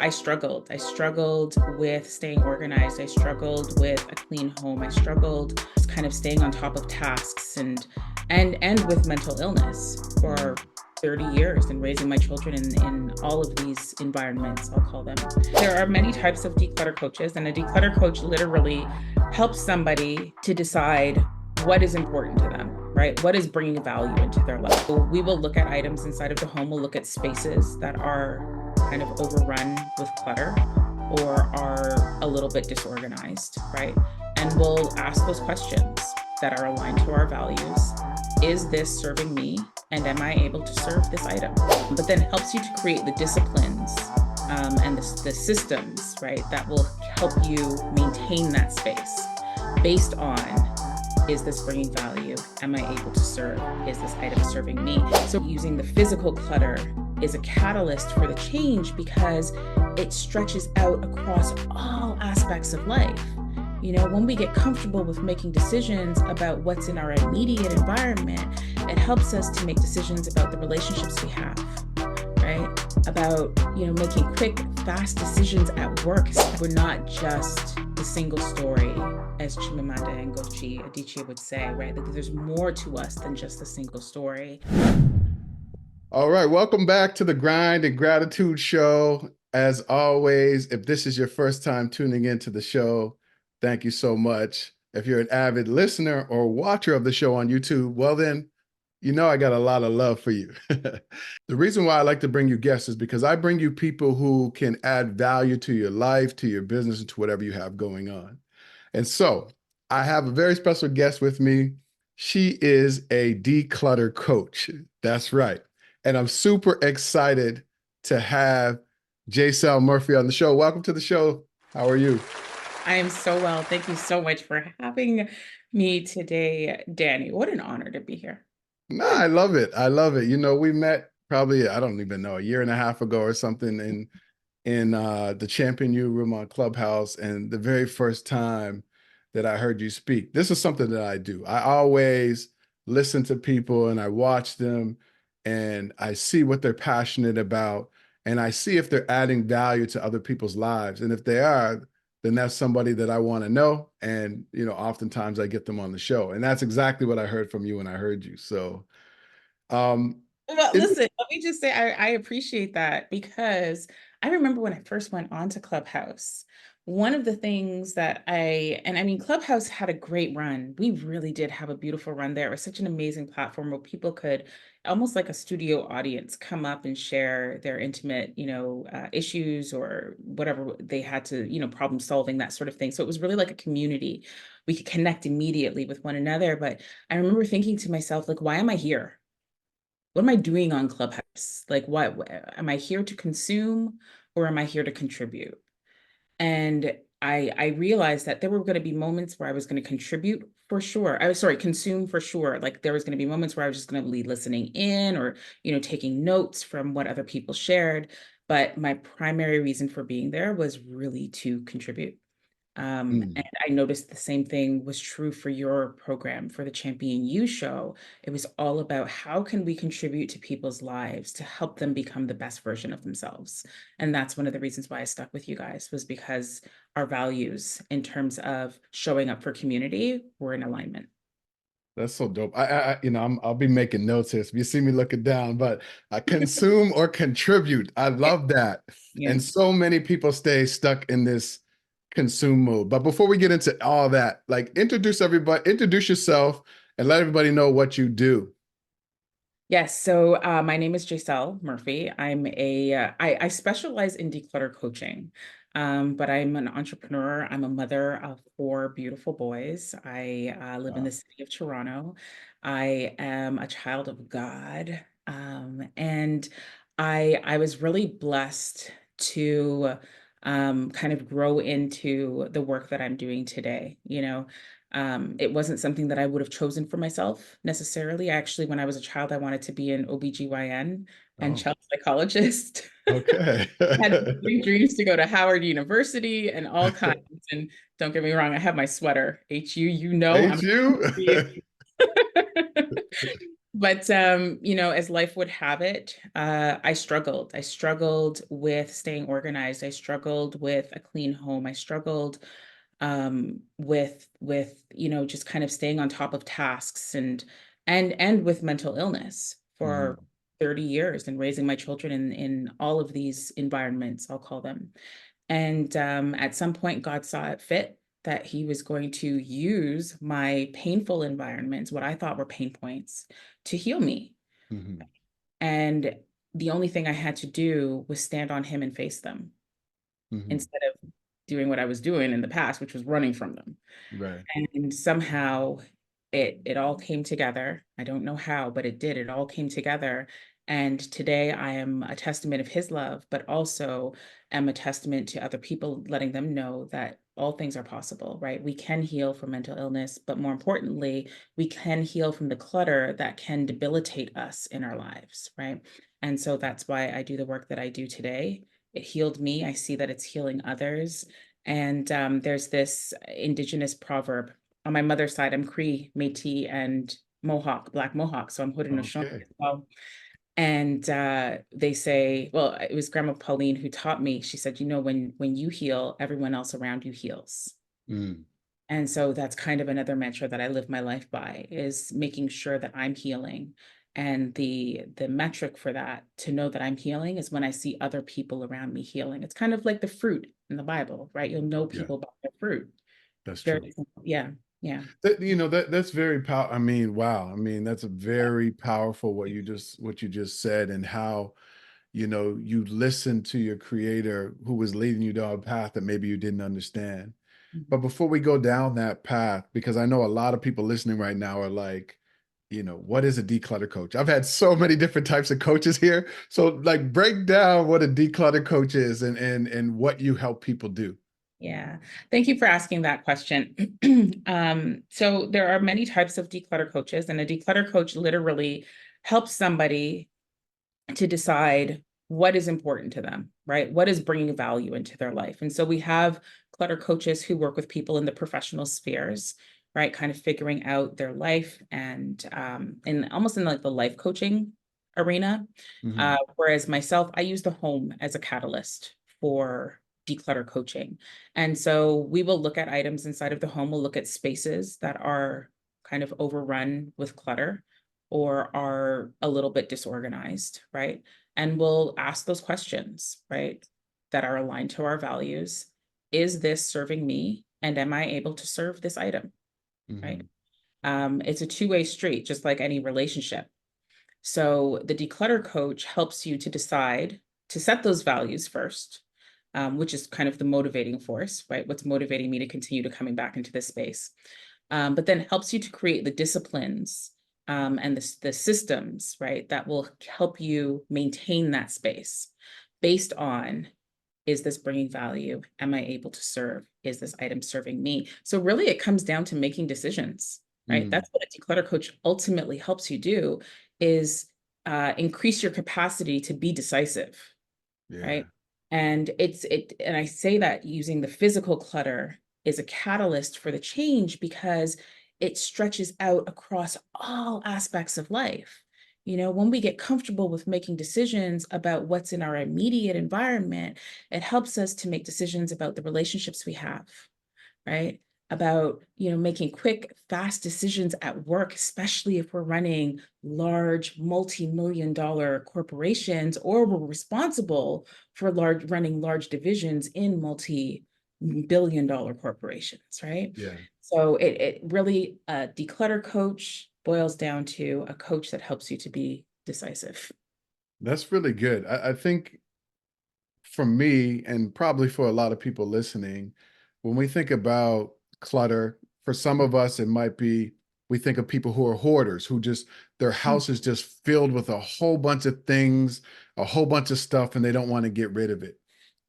I struggled. I struggled with staying organized. I struggled with a clean home. I struggled just kind of staying on top of tasks and with mental illness for 30 years and raising my children in all of these environments, I'll call them. There are many types of declutter coaches, and a declutter coach literally helps somebody to decide what is important to them, right? What is bringing value into their life? So we will look at items inside of the home. We'll look at spaces that are kind of overrun with clutter or are a little bit disorganized, right? And we'll ask those questions that are aligned to our values. Is this serving me? And am I able to serve this item? But then helps you to create the disciplines and the systems, right, that will help you maintain that space based on, is this bringing value? Am I able to serve? Is this item serving me? So using the physical clutter is a catalyst for the change because it stretches out across all aspects of life. You know, when we get comfortable with making decisions about what's in our immediate environment, it helps us to make decisions about the relationships we have, right? About, making quick, fast decisions at work. We're not just the single story, as Chimamanda Ngozi Adichie would say, right? Like there's more to us than just the single story. All right, welcome back to the Grind and Gratitude Show. As always, if this is your first time tuning into the show, thank you so much. If you're an avid listener or watcher of the show on YouTube, well then, I got a lot of love for you. The reason why I like to bring you guests is because I bring you people who can add value to your life, to your business, and to whatever you have going on. And so I have a very special guest with me. She is a declutter coach. That's right. And I'm super excited to have Jaysel Murphy on the show. Welcome to the show. How are you? I am so well. Thank you so much for having me today, Danny. What an honor to be here. No, I love it. I love it. We met probably, I don't even know, a year and a half ago or something in the Champion U room on Clubhouse. And the very first time that I heard you speak, this is something that I do. I always listen to people and I watch them and I see what they're passionate about and I see if they're adding value to other people's lives. And if they are, then that's somebody that I want to know. And, oftentimes I get them on the show. And that's exactly what I heard from you when I heard you. So, um, Well, listen, let me just say I appreciate that because I remember when I first went on to Clubhouse, one of the things that Clubhouse had a great run. We really did have a beautiful run there. It was such an amazing platform where people could, almost like a studio audience, come up and share their intimate, issues or whatever they had to, problem solving, that sort of thing. So it was really like a community. We could connect immediately with one another. But I remember thinking to myself, like, why am I here? What am I doing on Clubhouse? Like, what am I here to consume or am I here to contribute? And I realized that there were going to be moments where I was going to contribute for sure. I was sorry, consume for sure. Like there was going to be moments where I was just going to be listening in or, taking notes from what other people shared. But my primary reason for being there was really to contribute. And I noticed the same thing was true for your program, for the Champion U show. It was all about how can we contribute to people's lives to help them become the best version of themselves. And that's one of the reasons why I stuck with you guys, was because our values in terms of showing up for community were in alignment. That's so dope. I'll be making notes here. So if you see me looking down, but I consume or contribute. I Yeah. love that. Yeah. And so many people stay stuck in this consume mode. But before we get into all that, like introduce yourself and let everybody know what you do. Yes. So my name is Jaysel Murphy. I specialize in declutter coaching, but I'm an entrepreneur. I'm a mother of four beautiful boys. I live in Wow. the city of Toronto. I am a child of God, and I was really blessed to kind of grow into the work that I'm doing today. It wasn't something that I would have chosen for myself necessarily. Actually, when I was a child, I wanted to be an OBGYN and Oh, child psychologist. okay. Had big dreams to go to Howard University and all kinds. And don't get me wrong, I have my sweater. HU, Ain't I'm you? But as life would have it, I struggled. I struggled with staying organized. I struggled with a clean home. I struggled with just kind of staying on top of tasks and with mental illness Mm, for 30 years and raising my children in all of these environments, I'll call them. And at some point, God saw it fit that He was going to use my painful environments, what I thought were pain points, to heal me. mhm, And the only thing I had to do was stand on Him and face them mhm. instead of doing what I was doing in the past, which was running from them. Right. And somehow it all came together. I don't know how, but it did. It all came together. And today I am a testament of his love, but also am a testament to other people, letting them know that all things are possible, right? We can heal from mental illness, but more importantly, we can heal from the clutter that can debilitate us in our lives, right? And so that's why I do the work that I do today. It healed me. I see that it's healing others. And there's this indigenous proverb. On my mother's side, I'm Cree, Métis, and Mohawk, Black Mohawk. So I'm Haudenosaunee Okay. as well. And they say, well, it was Grandma Pauline who taught me. She said, when you heal, everyone else around you heals. Mm, And so that's kind of another mantra that I live my life by, is making sure that I'm healing. And the metric for that, to know that I'm healing, is when I see other people around me healing. It's kind of like the fruit in the Bible, right? You'll know yeah, people by their fruit. that's Very true. simple. Yeah. Yeah. That's very powerful. I mean, wow. I mean, that's a very powerful what you just said, and how, you listened to your creator who was leading you down a path that maybe you didn't understand. But Mhm. before we go down that path, because I know a lot of people listening right now are like, what is a declutter coach? I've had so many different types of coaches here. So like break down what a declutter coach is and what you help people do. Yeah. Thank you for asking that question. So there are many types of declutter coaches, and a declutter coach literally helps somebody to decide what is important to them, right? What is bringing value into their life. And so we have clutter coaches who work with people in the professional spheres, right? Kind of figuring out their life and almost in like the life coaching arena. Hmm. Whereas myself, I use the home as a catalyst for declutter coaching. And so we will look at items inside of the home, we'll look at spaces that are kind of overrun with clutter or are a little bit disorganized, right? And we'll ask those questions, right, that are aligned to our values. Is this serving me? And am I able to serve this item, right? Hmm. It's a two-way street, just like any relationship. So the declutter coach helps you to decide to set those values first, which is kind of the motivating force, right? What's motivating me to continue to coming back into this space, but then helps you to create the disciplines and the systems, right, that will help you maintain that space based on, is this bringing value? Am I able to serve? Is this item serving me? So really it comes down to making decisions, right? Hmm. That's what a declutter coach ultimately helps you do, is increase your capacity to be decisive, Yeah. right? And I say that using the physical clutter is a catalyst for the change because it stretches out across all aspects of life. When we get comfortable with making decisions about what's in our immediate environment, it helps us to make decisions about the relationships we have, right? About, making quick, fast decisions at work, especially if we're running large multi-million dollar corporations, or we're responsible for running large divisions in multi-billion dollar corporations, right? Yeah. So it really, a declutter coach boils down to a coach that helps you to be decisive. That's really good. I think for me, and probably for a lot of people listening, when we think about clutter, for some of us, it might be we think of people who are hoarders, who just their house is just filled with a whole bunch of things, a whole bunch of stuff, and they don't want to get rid of it.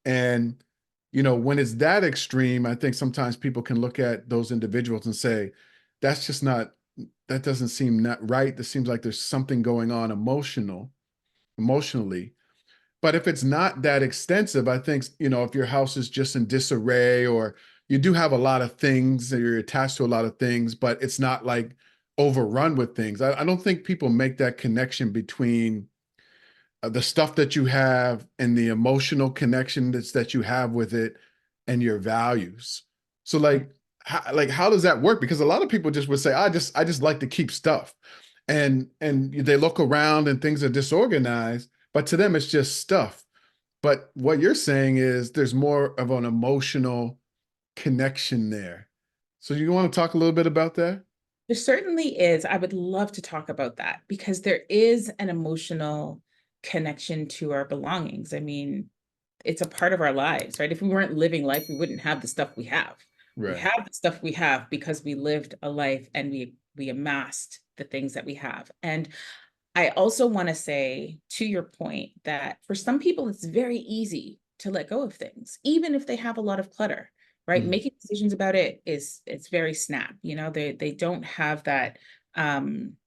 And, when it's that extreme, I think sometimes people can look at those individuals and say, that's just not, that doesn't seem not right. This seems like there's something going on emotionally. But if it's not that extensive, I think, if your house is just in disarray, or you do have a lot of things, and you're attached to a lot of things, but it's not like overrun with things. I don't think people make that connection between the stuff that you have and the emotional connection that you have with it and your values. So how does that work? Because a lot of people just would say, I just like to keep stuff. And they look around and things are disorganized, but to them it's just stuff. But what you're saying is there's more of an emotional connection there. So you want to talk a little bit about that? There certainly is. I would love to talk about that because there is an emotional connection to our belongings. I mean, it's a part of our lives, right? If we weren't living life, we wouldn't have the stuff we have. We Right. have the stuff we have because we lived a life and we amassed the things that we have. And I also want to say, to your point, that for some people, it's very easy to let go of things, even if they have a lot of clutter, right? Mhm. Making decisions about it is it's very snap. They don't have that um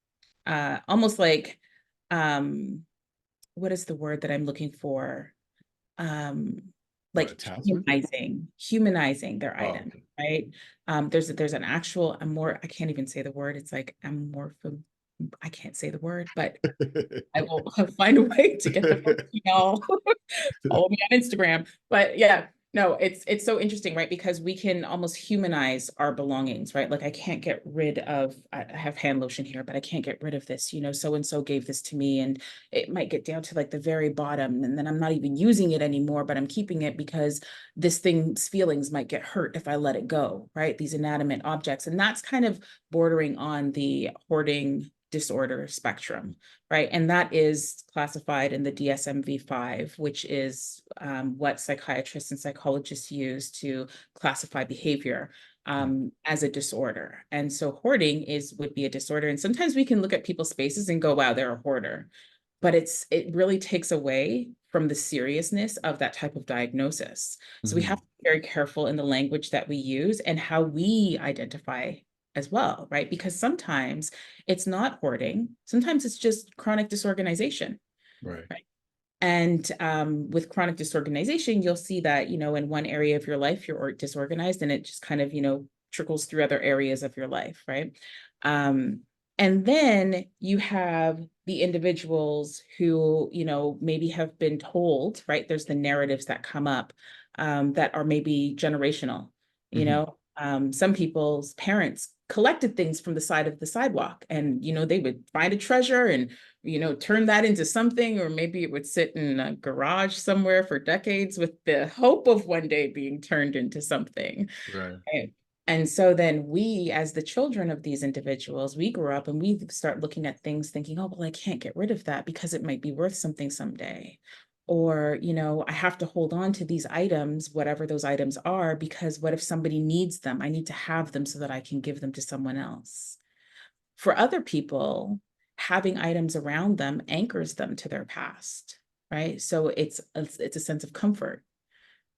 almost like um what is the word that I'm looking for? Um What, like attachment? humanizing their Oh, item, right? There's an actual, I can't even say the word. It's like amorph I can't say the word, but okay. I will find a way to get the word to y'all. Follow me on Instagram. But yeah, no, it's so interesting, right? Because we can almost humanize our belongings, right? Like I can't get rid of, I have hand lotion here, but I can't get rid of this. So and so gave this to me, and it might get down to like the very bottom, and then I'm not even using it anymore, but I'm keeping it because this thing's feelings might get hurt if I let it go, right? These inanimate objects, and that's kind of bordering on the hoarding disorder spectrum, right? And that is classified in the DSM-5, which is what psychiatrists and psychologists use to classify behavior as a disorder. And so hoarding would be a disorder. And sometimes we can look at people's faces and go, wow, they're a hoarder. But it really takes away from the seriousness of that type of diagnosis. So we have Mhm. to be very careful in the language that we use and how we identify as well, right? Because sometimes it's not hoarding. Sometimes it's just chronic disorganization, Right. right? And with chronic disorganization, you'll see that, in one area of your life, you're disorganized and it just kind of, trickles through other areas of your life, right? Um, and then you have the individuals who, maybe have been told, right? There's the narratives that come up that are maybe generational, Mhm. some people's parents collected things from the side of the sidewalk and they would find a treasure and turn that into something, or maybe it would sit in a garage somewhere for decades with the hope of one day being turned into something. Right. Right. And so then we, as the children of these individuals, we grow up and we start looking at things thinking, oh, well, I can't get rid of that because it might be worth something someday. Or, I have to hold on to these items, whatever those items are, because what if somebody needs them? I need to have them so that I can give them to someone else. For other people, having items around them anchors them to their past, right? So it's a sense of comfort,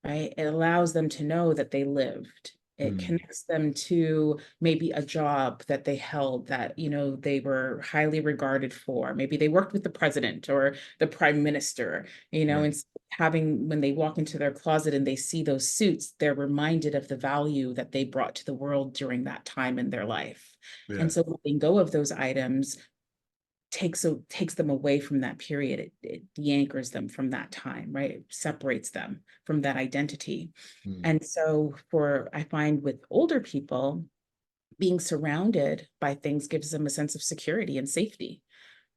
right? It allows them to know that they lived. It Mm. connects them to maybe a job that they held that, they were highly regarded for. Maybe they worked with the president or the prime minister, Right. and having, when they walk into their closet and they see those suits, they're reminded of the value that they brought to the world during that time in their life. And Yeah. so letting go of those items takes them away from that period. It de-anchors them from that time, right? It separates them from that identity. Mm. And so I find with older people, being surrounded by things gives them a sense of security and safety,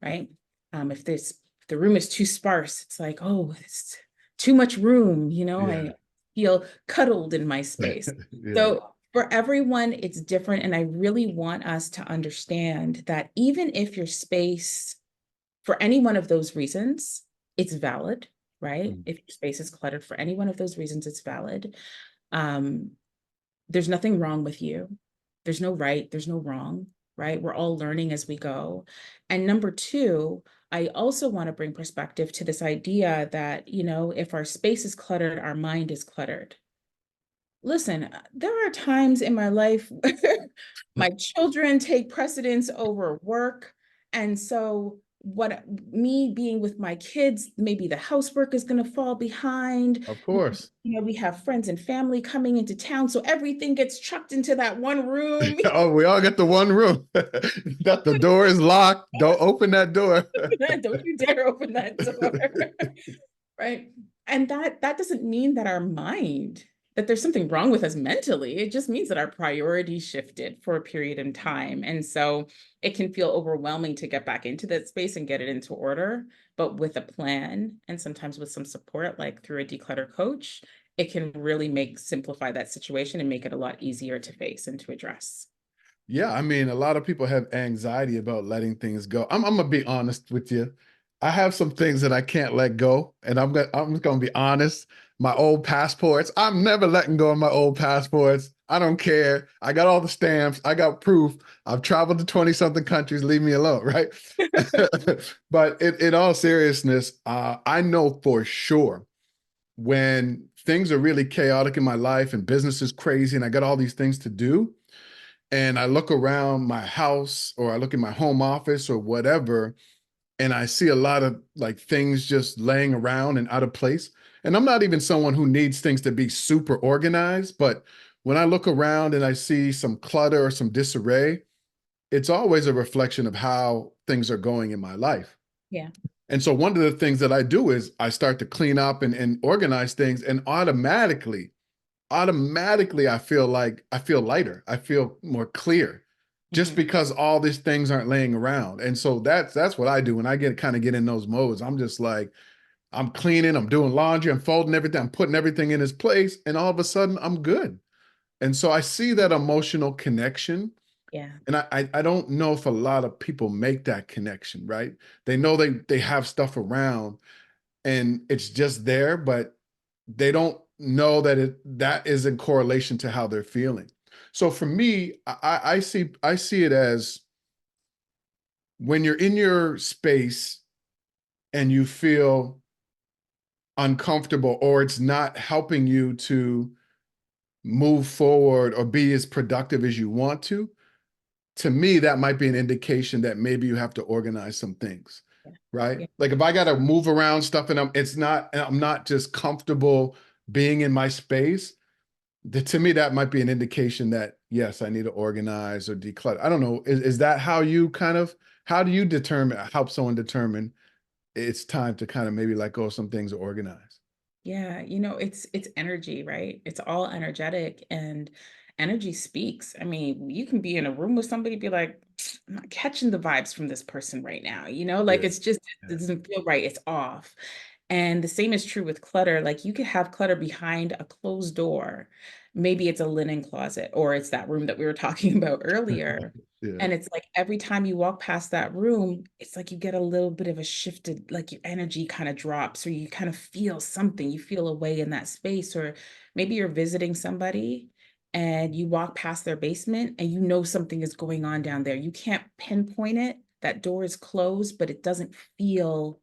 right? If the room is too sparse, it's like, oh, it's too much room, Yeah. I feel cuddled in my space. Yeah. So for everyone, it's different. And I really want us to understand that even if your space, for any one of those reasons, it's valid, right? Mm. If your space is cluttered for any one of those reasons, it's valid. Um, there's nothing wrong with you. There's no right, there's no wrong, right? We're all learning as we go. And number two, I also want to bring perspective to this idea that, if our space is cluttered, our mind is cluttered. Listen, there are times in my life where my children take precedence over work. And so what me being with my kids, maybe the housework is going to fall behind. Of course. We have friends and family coming into town, so everything gets chucked into that one room. Oh, we all get the one room. That the door is locked. Don't open that door. Don't you dare open that door. Right. And that doesn't mean that our mind, that there's something wrong with us mentally. It just means that our priorities shifted for a period in time. And so it can feel overwhelming to get back into that space and get it into order. But with a plan and sometimes with some support, like through a declutter coach, it can really simplify that situation and make it a lot easier to face and to address. Yeah, I mean, a lot of people have anxiety about letting things go. I'm gonna be honest with you. I have some things that I can't let go, and I'm just gonna be honest. My old passports, I'm never letting go of my old passports. I don't care. I got all the stamps. I got proof. I've traveled to 20 something countries. Leave me alone, right? But in all seriousness, I know for sure when things are really chaotic in my life and business is crazy and I got all these things to do, and I look around my house or I look at my home office or whatever, and I see a lot of like things just laying around and out of place. And I'm not even someone who needs things to be super organized, but when I look around and I see some clutter or some disarray, it's always a reflection of how things are going in my life. Yeah. And so one of the things that I do is I start to clean up and organize things, and automatically I feel lighter. I feel more clear just Mhm. because all these things aren't laying around. And so that's what I do when I get in those modes. I'm just like, I'm cleaning, I'm doing laundry, I'm folding everything, I'm putting everything in its place, and all of a sudden I'm good. And so I see that emotional connection. Yeah. And I don't know if a lot of people make that connection, right? They know they have stuff around and it's just there, but they don't know that is in correlation to how they're feeling. So for me, I see it as when you're in your space and you feel uncomfortable or it's not helping you to move forward or be as productive as you want to me, that might be an indication that maybe you have to organize some things, Yeah. right? Yeah. Like if I got to move around stuff and I'm not just comfortable being in my space, to me, that might be an indication that yes, I need to organize or declutter. I don't know. Is that how you how do you help someone determine it's time to kind of maybe let go of some things or organize? Yeah, it's energy, right? It's all energetic and energy speaks. I mean, you can be in a room with somebody, be like, I'm not catching the vibes from this person right now, like Yeah. it's just it Yeah. doesn't feel right. It's off. And the same is true with clutter. Like you could have clutter behind a closed door. Maybe it's a linen closet or it's that room that we were talking about earlier. Yeah. And it's like every time you walk past that room, it's like you get a little bit of a shifted, like your energy kind of drops, or you kind of feel something, you feel away in that space. Or maybe you're visiting somebody and you walk past their basement and something is going on down there. You can't pinpoint it. That door is closed, but it doesn't feel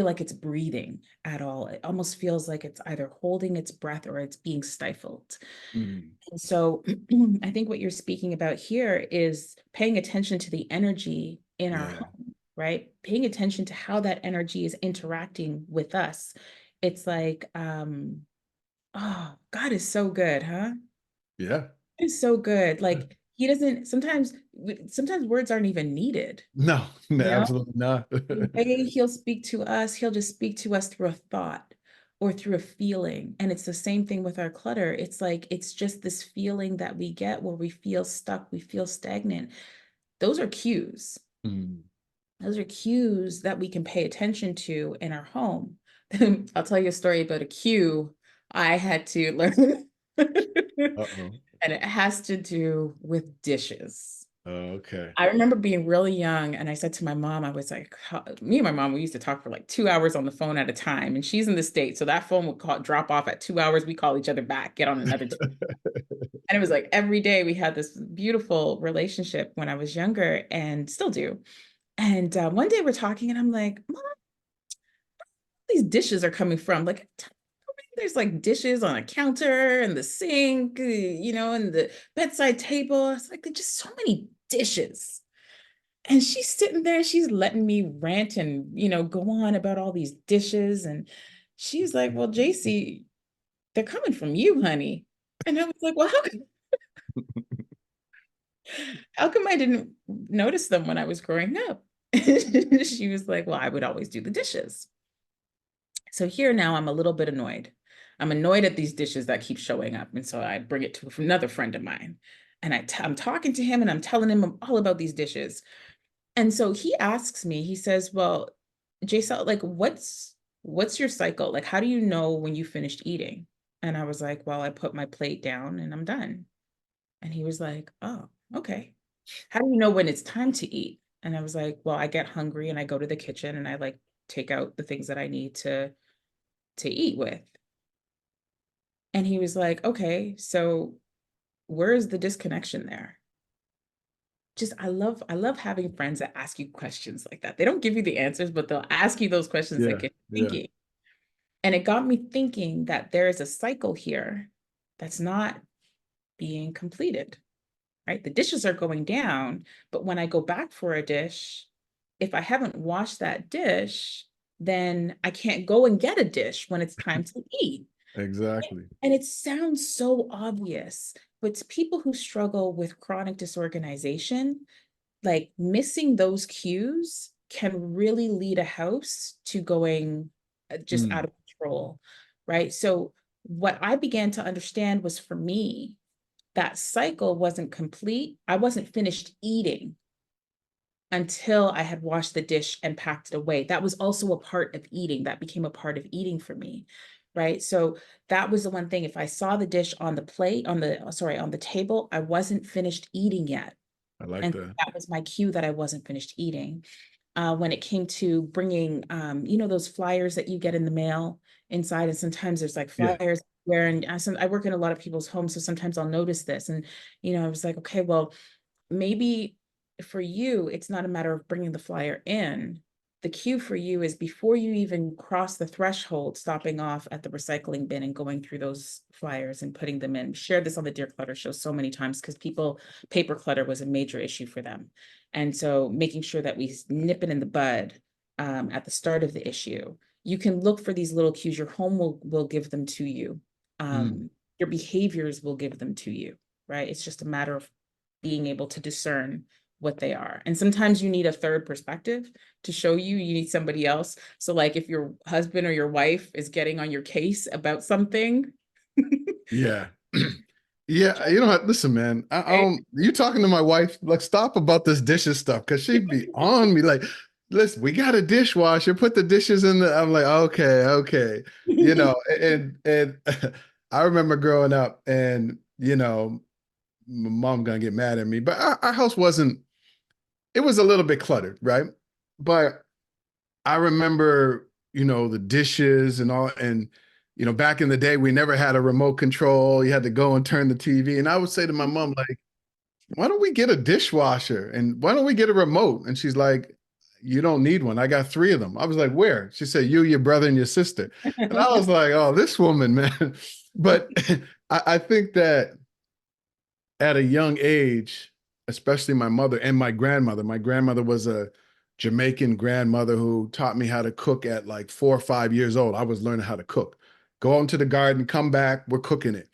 like it's breathing at all. It almost feels like it's either holding its breath or it's being stifled. Mm. And so I think what you're speaking about here is paying attention to the energy in our Yeah. home, right? Paying attention to how that energy is interacting with us. It's like, oh, God is so good, huh? Yeah. It's so good. Like he doesn't sometimes words aren't even needed, No, no, you know? absolutely not. The way he'll speak to us, he'll just speak to us through a thought or through a feeling. And it's the same thing with our clutter. It's like, it's just this feeling that we get where we feel stuck, we feel stagnant. Those are cues. Mm. Those are cues that we can pay attention to in our home. I'll tell you a story about a cue I had to learn. Uh-oh. And it has to do with dishes. Okay. I remember being really young and I said to my mom, I was like, me and my mom, we used to talk for like 2 hours on the phone at a time. And she's in the States. So that phone would drop off at 2 hours. We call each other back, get on another. And it was like every day we had this beautiful relationship when I was younger and still do. And one day we're talking and I'm like, Mom, these dishes are coming from? Like, there's like dishes on a counter and the sink, and the bedside table. It's like, there's just so many dishes. And she's sitting there, she's letting me rant and, go on about all these dishes. And she's like, well, JC, they're coming from you, honey. And I was like, well, how come I didn't notice them when I was growing up? She was like, well, I would always do the dishes. So here now I'm a little bit annoyed. I'm annoyed at these dishes that keep showing up. And so I bring it to another friend of mine. And I'm talking to him and I'm telling him all about these dishes. And so he asks me, he says, well, Jason, like, what's your cycle? Like, how do you know when you finished eating? And I was like, well, I put my plate down and I'm done. And he was like, oh, okay. How do you know when it's time to eat? And I was like, well, I get hungry and I go to the kitchen and I like take out the things that I need to eat with. And he was like, okay, so where is the disconnection there? Just I love having friends that ask you questions like that. They don't give you the answers, but they'll ask you those questions that Yeah, get you yeah. thinking. And it got me thinking that there is a cycle here that's not being completed, right? The dishes are going down, but when I go back for a dish, if I haven't washed that dish, then I can't go and get a dish when it's time to eat. Exactly. And it sounds so obvious, but to people who struggle with chronic disorganization, like missing those cues can really lead a house to going just out Mm, of control, right? So, what I began to understand was for me, that cycle wasn't complete. I wasn't finished eating until I had washed the dish and packed it away. That was also a part of eating. That became a part of eating for me. Right. So that was the one thing. If I saw the dish on the plate, on the table, I wasn't finished eating yet. I like And that. that was my cue that I wasn't finished eating. When it came to bringing, those flyers that you get in the mail inside, and sometimes there's like Yeah. flyers where, and I work in a lot of people's homes, so sometimes I'll notice this, and I was like, okay, well, maybe for you, it's not a matter of bringing the flyer in. The cue for you is before you even cross the threshold, stopping off at the recycling bin and going through those flyers and putting them in. Shared this on the Dear Clutter show so many times because paper clutter was a major issue for them. And so making sure that we nip it in the bud at the start of the issue. You can look for these little cues. Your home will give them to you. Mm, Your behaviors will give them to you, right? It's just a matter of being able to discern what they are. And sometimes you need a third perspective to show you, you need somebody else. So like if your husband or your wife is getting on your case about something, yeah. Yeah, you know what? Listen, man. I right? don't. You talking to my wife? Like, stop about this dishes stuff, because she'd be on me. Like, listen, we got a dishwasher. Put the dishes in the. I'm like, okay, okay. You know, and I remember growing up, and my mom gonna get mad at me, but our house wasn't. It was a little bit cluttered, right? But I remember, the dishes and all, and back in the day, we never had a remote control. You had to go and turn the TV. And I would say to my mom, like, why don't we get a dishwasher? And why don't we get a remote? And she's like, you don't need one. I got three of them. I was like, where? She said, you, your brother, and your sister. And I was like, oh, this woman, man. But I think that at a young age, especially my grandmother was a Jamaican grandmother who taught me how to cook at like 4 or 5 years old. I was learning how to cook. Go out into the garden, come back, we're cooking it.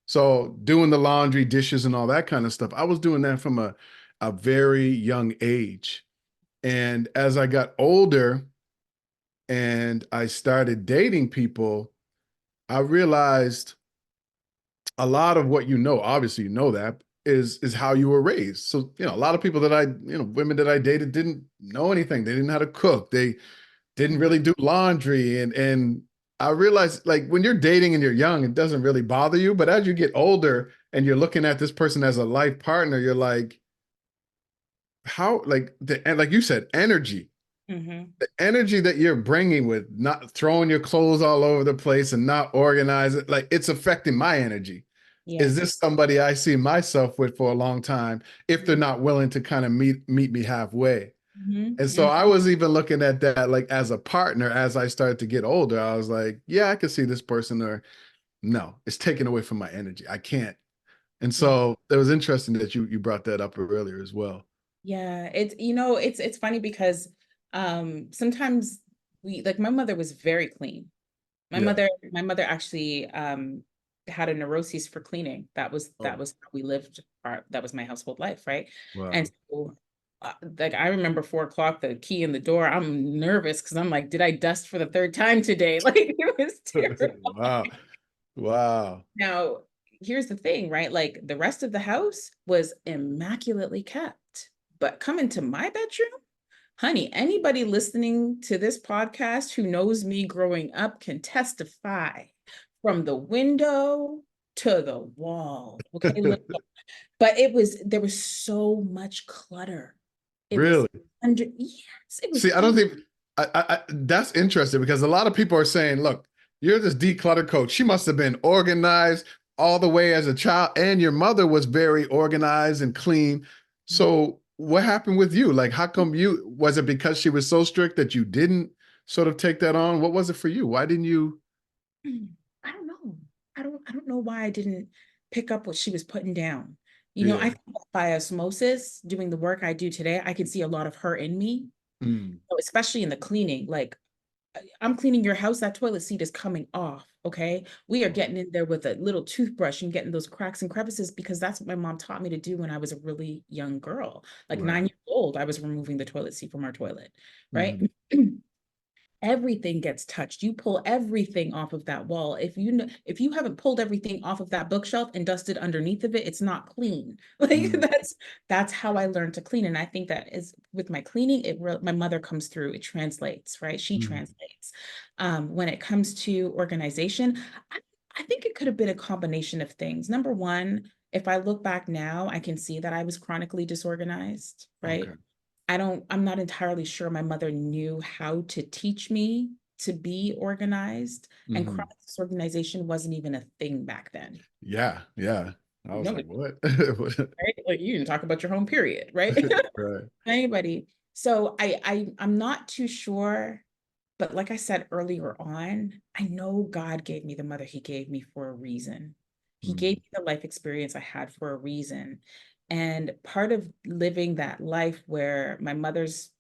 So doing the laundry, dishes, and all that kind of stuff. I was doing that from a very young age. And as I got older and I started dating people, I realized a lot of what obviously that is how you were raised. So, a lot of people that women that I dated didn't know anything. They didn't know how to cook. They didn't really do laundry. And I realized, like, when you're dating and you're young, it doesn't really bother you. But as you get older and you're looking at this person as a life partner, you're like, how, like you said, energy. Mm-hmm. The energy that you're bringing with not throwing your clothes all over the place and not organizing, like, it's affecting my energy. Is this Yes. somebody I see myself with for a long time if they're not willing to kind of meet me halfway? And so I Mm-hmm. was even looking at that like as a partner as I started to get older. I was like, yeah, I could see this person, or no, it's taken away from my energy. I can't. And Yeah. so it was interesting that you brought that up earlier as well. Yeah, it's funny because sometimes we like my mother was very clean. Yeah. My mother actually had a neurosis for cleaning. That Oh, was how we lived that was my household life, right? And wow. so like I remember 4 o'clock, the key in the door. I'm nervous because I'm like, did I dust for the third time today? Like it was terrible. Wow. Wow. Now, here's the thing, right? Like the rest of the house was immaculately kept. But come into my bedroom, honey, anybody listening to this podcast who knows me growing up can testify from the window to the wall. Okay. But there was so much clutter. It was Really? yes, it was See, I don't think that's interesting because a lot of people are saying, look, you're this declutter coach. She must have been organized all the way as a child, and your mother was very organized and clean. So, what happened with you? Like, how come was it because she was so strict that you didn't sort of take that on? What was it for you? Why didn't you? I don't know. I don't know why I didn't pick up what she was putting down. I Yeah. think that by osmosis, doing the work I do today, I can see a lot of her in me, Mm, especially in the cleaning. Like I'm cleaning your house, that toilet seat is coming off. Okay. We are getting in there with a little toothbrush and getting those cracks and crevices because that's what my mom taught me to do when I was a really young girl. Like right. 9 years old, I was removing the toilet seat from our toilet, right? Mhm. Everything gets touched. You pull everything off of that wall. If you haven't pulled everything off of that bookshelf and dusted underneath of it, it's not clean. Like Mm, that's how I learned to clean. And I think that is with my cleaning, my mother comes through, it translates, right? She mm, translates. When it comes to organization, I, I think it could have been a combination of things. Number one, if I look back now, I can see that I was chronically disorganized, right? okay. I'm not entirely sure my mother knew how to teach me to be organized. And Hmm. chronic disorganization wasn't even a thing back then. Yeah. Yeah. I was No, like, what? right? Like you didn't talk about your home period, right? Right. Anybody. So I'm not too sure, but like I said earlier on, I know God gave me the mother he gave me for a reason. He gave Mm, me the life experience I had for a reason. And part of living that life where my mother's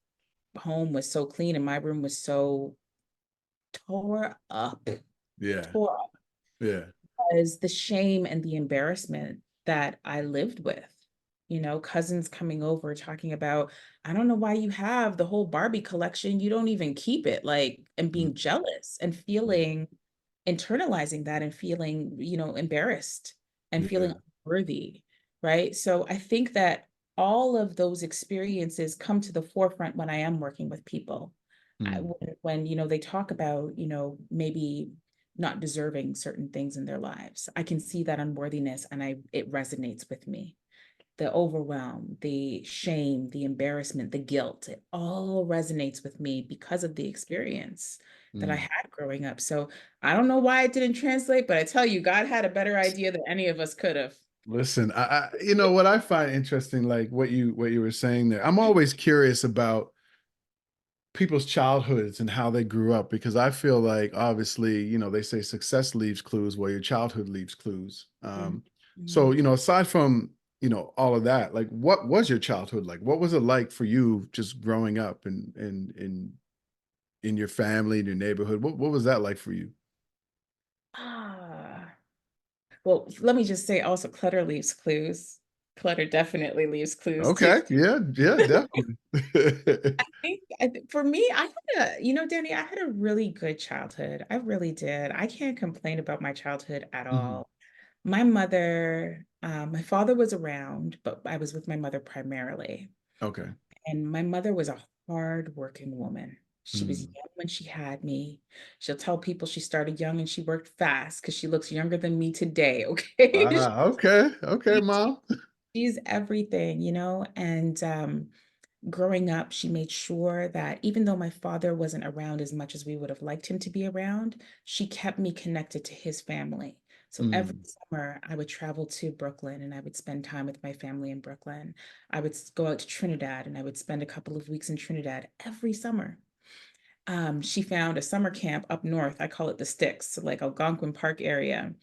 home was so clean and my room was so tore up, yeah. tore up Yeah. was the shame and the embarrassment that I lived with. Cousins coming over talking about, I don't know why you have the whole Barbie collection. You don't even keep it, like, and being Mm, jealous and mm, internalizing that and feeling, embarrassed and feeling yeah. unworthy. Right. So I think that all of those experiences come to the forefront when I am working with people. Mm, When they talk about, maybe not deserving certain things in their lives. I can see that unworthiness and it resonates with me. The overwhelm, the shame, the embarrassment, the guilt, it all resonates with me because of the experience that I mm. had growing up. So I don't know why it didn't translate, but I tell you, God had a better idea than any of us could have. Listen, you know what I find interesting, like what you were saying there. I'm always curious about people's childhoods and how they grew up because I feel like obviously, they say success leaves clues, well, your childhood leaves clues. So, Mhm. aside from, all of that, like what was your childhood like? What was it like for you just growing up in your family, in your neighborhood? What was that like for you? Ah, well, let me just say also, clutter leaves clues. Clutter definitely leaves clues too. Okay. Yeah, yeah, definitely. For me, Danny, I had a really good childhood. I really did. I can't complain about my childhood at Mhm. all. My father was around, but I was with my mother primarily. Okay. And my mother was a hard-working woman. She was Mm. young when she had me. She'll tell people she started young and she worked fast because she looks younger than me today. Okay. Ah, okay. Okay, mom. She's everything, and growing up, she made sure that even though my father wasn't around as much as we would have liked him to be around, she kept me connected to his family. So every Mm. summer, I would travel to Brooklyn and I would spend time with my family in Brooklyn. I would go out to Trinidad and I would spend a couple of weeks in Trinidad every summer. She found a summer camp up north. I call it the Sticks, so like Algonquin Park area.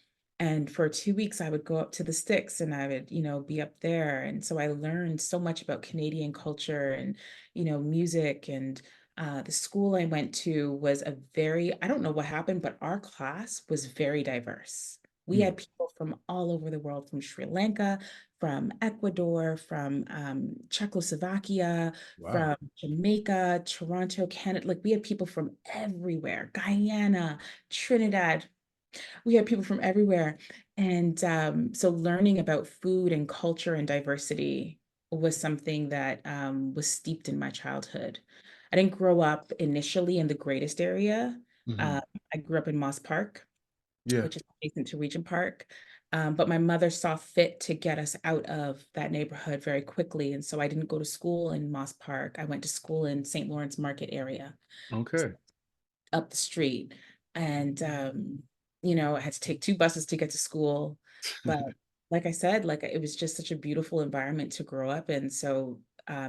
And for 2 weeks, I would go up to the sticks and I would, be up there. And so I learned so much about Canadian culture and, music. And the school I went to was I don't know what happened, but our class was very diverse. We Mm. had people from all over the world, from Sri Lanka, from Ecuador, from Czechoslovakia, Wow. from Jamaica, Toronto, Canada. Like we had people from everywhere, Guyana, Trinidad, we had people from everywhere. And so learning about food and culture and diversity was something that was steeped in my childhood. I didn't grow up initially in the greatest area. Hmm. Uh, I grew up in Moss Park, Yeah. which is adjacent to Regent Park. But my mother saw fit to get us out of that neighborhood very quickly. And so I didn't go to school in Moss Park. I went to school in St. Lawrence Market area, Okay. up the street. And I had to take two buses to get to school. But like I said, like it was just such a beautiful environment to grow up in. So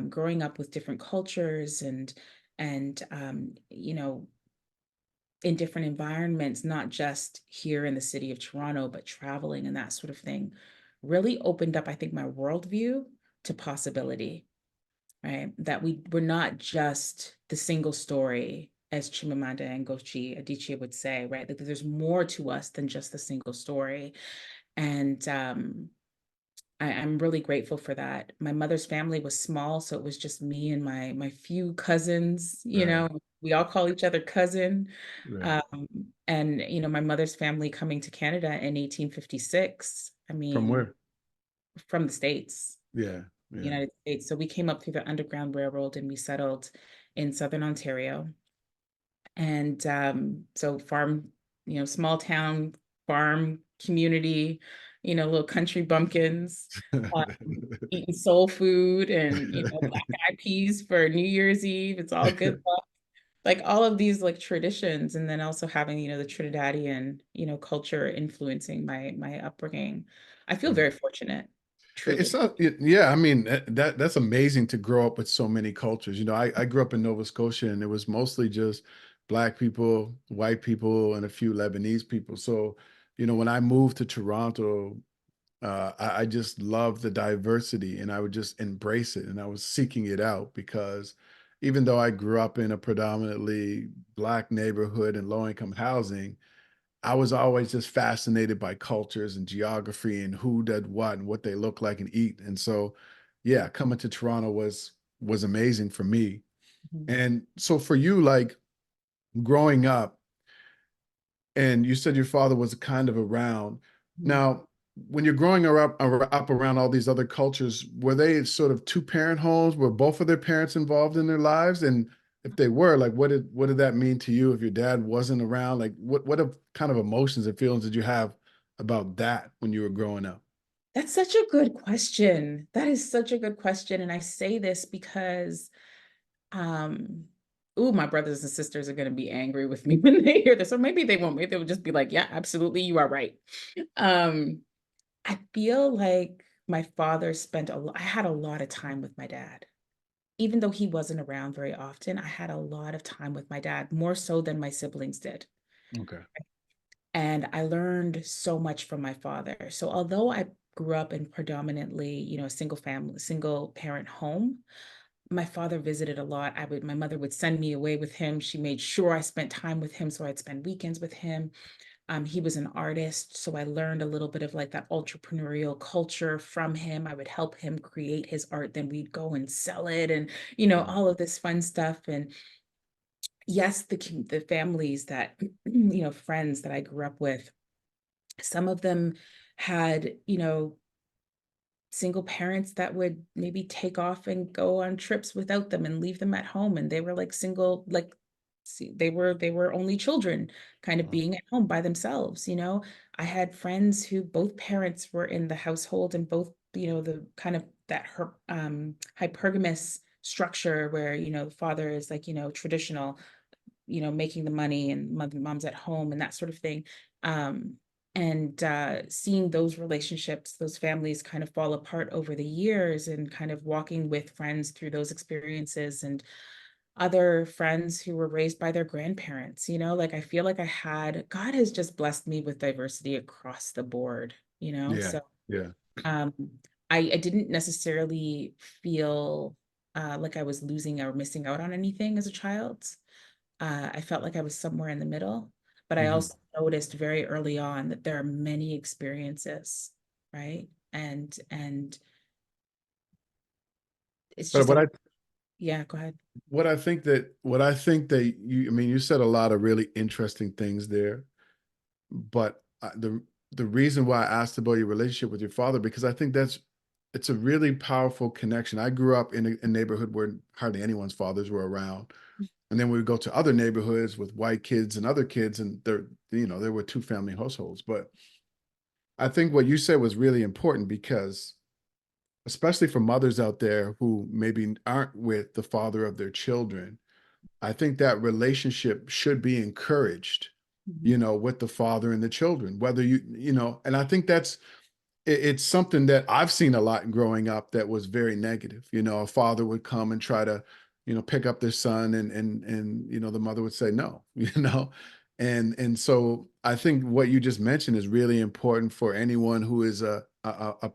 growing up with different cultures and in different environments, not just here in the city of Toronto, but traveling and that sort of thing, really opened up, I think, my worldview to possibility, right? That we're not just the single story, as Chimamanda Ngozi Adichie would say, right? That there's more to us than just the single story. And I'm really grateful for that. My mother's family was small, so it was just me and my few cousins. Right. We all call each other cousin. Right. Um, and my mother's family coming to Canada in 1856. I From mean, where? from the States. Yeah. Yeah. United States. So we came up through the Underground Railroad and we settled in Southern Ontario. And so small town farm community, little country bumpkins, um, eating soul food and, black eyed peas for New Year's Eve. It's all good luck. Like all of these like traditions, and then also having, the Trinidadian, culture influencing my upbringing. I feel very fortunate, It's truly. not, yeah, I mean, that's amazing to grow up with so many cultures. I grew up in Nova Scotia and it was mostly just Black people, white people, and a few Lebanese people. So, when I moved to Toronto, I just loved the diversity and I would just embrace it and I was seeking it out because even though I grew up in a predominantly Black neighborhood and low income housing, I was always just fascinated by cultures and geography and who did what and what they look like and eat. And so, yeah, coming to Toronto was amazing for me. Mhm. And so for you, like growing up, and you said your father was kind of around. Mhm. Now, when you're growing up around all these other cultures, were they sort of two-parent homes? Were both of their parents involved in their lives? And if they were, like, what did that mean to you if your dad wasn't around? Like, what kind of emotions and feelings did you have about that when you were growing up? That's such a good question. That is such a good question. And I say this because, um, my brothers and sisters are going to be angry with me when they hear this, or maybe they won't. Maybe they will just be like, yeah, absolutely, you are right. Um, I feel like my father I had a lot of time with my dad. Even though he wasn't around very often, I had a lot of time with my dad, more so than my siblings did. Okay. And I learned so much from my father. So although I grew up in predominantly, a single parent home, my father visited a lot. My mother would send me away with him. She made sure I spent time with him. So I'd spend weekends with him. He was an artist. So I learned a little bit of like that entrepreneurial culture from him. I would help him create his art. Then we'd go and sell it and, all of this fun stuff. And yes, the families that, friends that I grew up with, some of them had, single parents that would maybe take off and go on trips without them and leave them at home. And they were like single, like they were only children kind of Wow. being at home by themselves. I had friends who both parents were in the household and both, the kind of that her hypergamous structure where, the father is like, traditional, making the money and mom's at home and that sort of thing. Um, and seeing those relationships, those families kind of fall apart over the years and kind of walking with friends through those experiences. And other friends who were raised by their grandparents, like I feel like God has just blessed me with diversity across the board, Yeah. so Yeah. um, I didn't necessarily feel like I was losing or missing out on anything as a child. I felt like I was somewhere in the middle, but I Mhm. also noticed very early on that there are many experiences, right? And it's But just a, yeah, go ahead. what I think that you, I mean, you said a lot of really interesting things there, but the reason why I asked about your relationship with your father, because I think it's a really powerful connection. I grew up in a neighborhood where hardly anyone's fathers were around. And then we would go to other neighborhoods with white kids and other kids, and there were two family households. But I think what you said was really important because, especially for mothers out there who maybe aren't with the father of their children, I think that relationship should be encouraged, Mhm. with the father and the children, whether and I think it's something that I've seen a lot growing up that was very negative. A father would come and try to, pick up their son, and the mother would say no, and so I think what you just mentioned is really important for anyone who is a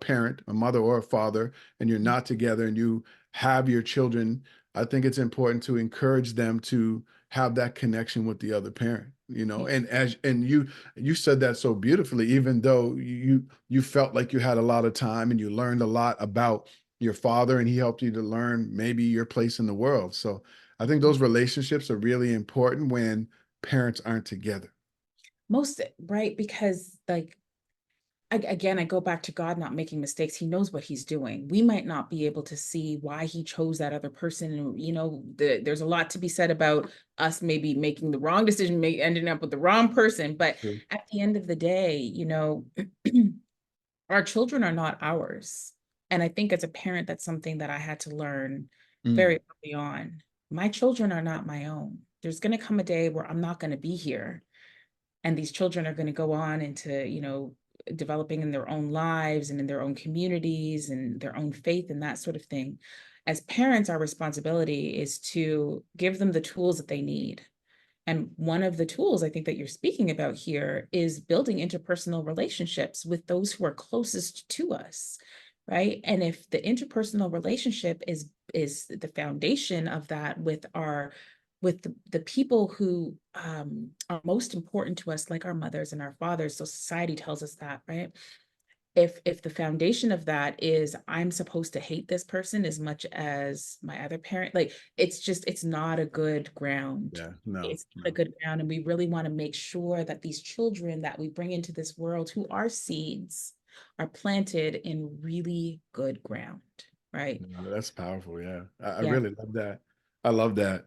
parent, a mother or a father, and you're not together and you have your children. I think it's important to encourage them to have that connection with the other parent, and you said that so beautifully, even though you felt like you had a lot of time and you learned a lot about your father and he helped you to learn maybe your place in the world. So I think those relationships are really important when parents aren't together. Most right, because again, I go back to God not making mistakes. He knows what he's doing. We might not be able to see why he chose that other person. And, there's a lot to be said about us maybe making the wrong decision, ending up with the wrong person. But True. at the end of the day, our children are not ours. And I think as a parent, that's something that I had to learn Mm, very early on. My children are not my own. There's going to come a day where I'm not going to be here, and these children are going to go on into developing in their own lives and in their own communities and their own faith and that sort of thing. As parents, our responsibility is to give them the tools that they need. And one of the tools I think that you're speaking about here is building interpersonal relationships with those who are closest to us, right? And if the interpersonal relationship is the foundation of that with the people who are most important to us, like our mothers and our fathers. So society tells us that, right? If the foundation of that is I'm supposed to hate this person as much as my other parent, like it's not a good ground. yeah, no, It's not a no. good ground. And we really want to make sure that these children that we bring into this world who are seeds are planted in really good ground, right? No, that's powerful. Yeah. I Yeah. really love that. I love that.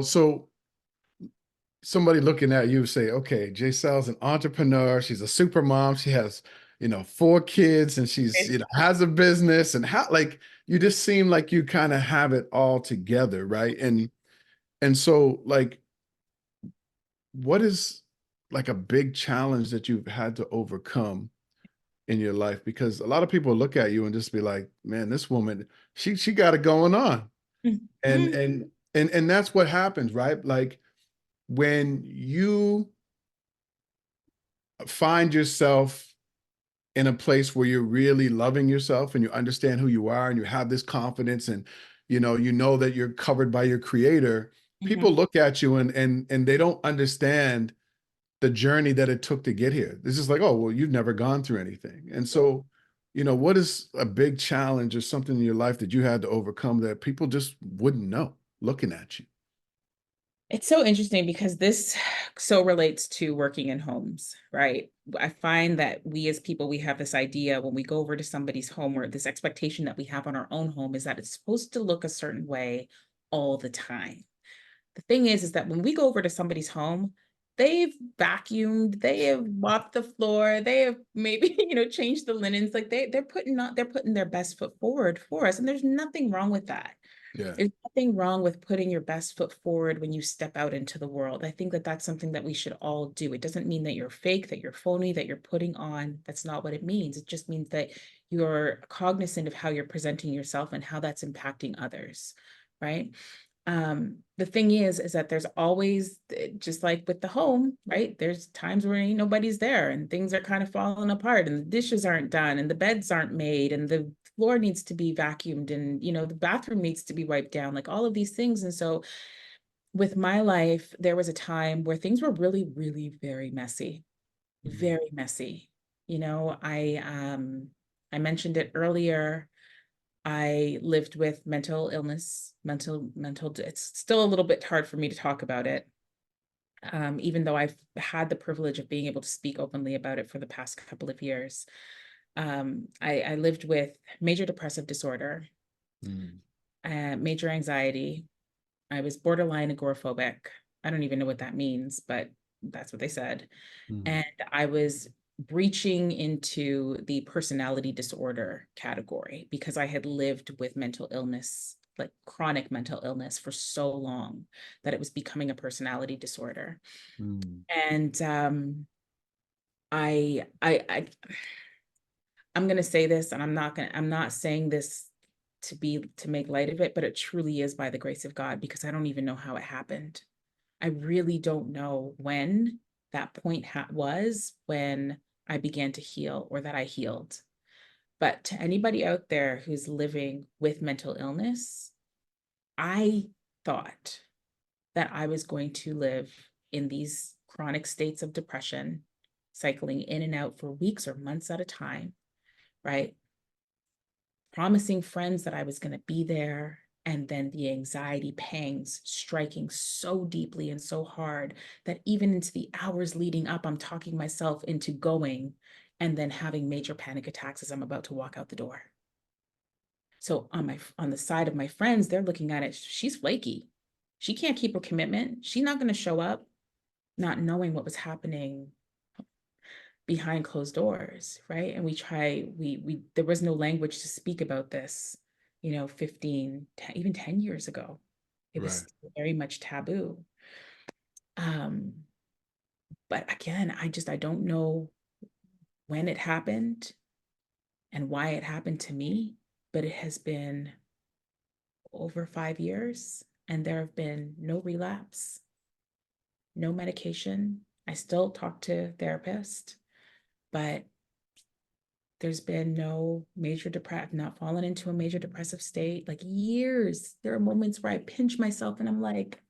So somebody looking at you say, okay, Sal's an entrepreneur. She's a super mom. She has, four kids and she's, has a business and how, like, you just seem like you kind of have it all together. Right. And so like, what is like a big challenge that you've had to overcome in your life? Because a lot of people look at you and just be like, man, this woman, she got it going on. And, Mhm. and that's what happens, right? Like when you find yourself in a place where you're really loving yourself and you understand who you are and you have this confidence and you know that you're covered by your creator, people Mhm. look at you and they don't understand the journey that it took to get here. This is like, oh, well, you've never gone through anything. And so, what is a big challenge or something in your life that you had to overcome that people just wouldn't know looking at you? It's so interesting because this so relates to working in homes, right? I find that we as people, we have this idea when we go over to somebody's home, or this expectation that we have on our own home is that it's supposed to look a certain way all the time. The thing is that when we go over to somebody's home, they've vacuumed, they have mopped the floor, they have maybe, changed the linens. Like they're putting their best foot forward for us. And there's nothing wrong with that. Yeah. There's nothing wrong with putting your best foot forward when you step out into the world. I think that that's something that we should all do. It doesn't mean that you're fake, that you're phony, that you're putting on. That's not what it means. It just means that you're cognizant of how you're presenting yourself and how that's impacting others, right? The thing is that there's always, just like with the home, right? There's times where ain't nobody's there and things are kind of falling apart and the dishes aren't done and the beds aren't made and the floor needs to be vacuumed and, the bathroom needs to be wiped down, like all of these things. And so with my life, there was a time where things were really, really very messy, Mhm. very messy. I mentioned it earlier. I lived with mental illness, it's still a little bit hard for me to talk about it. Even though I've had the privilege of being able to speak openly about it for the past couple of years. I lived with major depressive disorder, Mm. major anxiety. I was borderline agoraphobic. I don't even know what that means, but that's what they said. Mm. And I was breaching into the personality disorder category because I had lived with mental illness, like chronic mental illness, for so long that it was becoming a personality disorder. Mm. And I I'm gonna say this, and I'm not saying this to make light of it, but it truly is by the grace of God because I don't even know how it happened. I really don't know when that point was when I began to heal or that I healed. But to anybody out there who's living with mental illness, I thought that I was going to live in these chronic states of depression, cycling in and out for weeks or months at a time, right? Promising friends that I was going to be there. And then the anxiety pangs striking so deeply and so hard that even into the hours leading up, I'm talking myself into going and then having major panic attacks as I'm about to walk out the door. So on the side of my friends, they're looking at it, she's flaky. She can't keep her commitment. She's not going to show up, not knowing what was happening behind closed doors, right? And we there was no language to speak about this, 15, 10, even 10 years ago. It was Right. still very much taboo. Um, but again, I don't know when it happened and why it happened to me, but it has been over 5 years and there have been no relapse, no medication. I still talk to a therapist, but there's been no major depressive, not fallen into a major depressive state, like years. There are moments where I pinch myself and I'm like,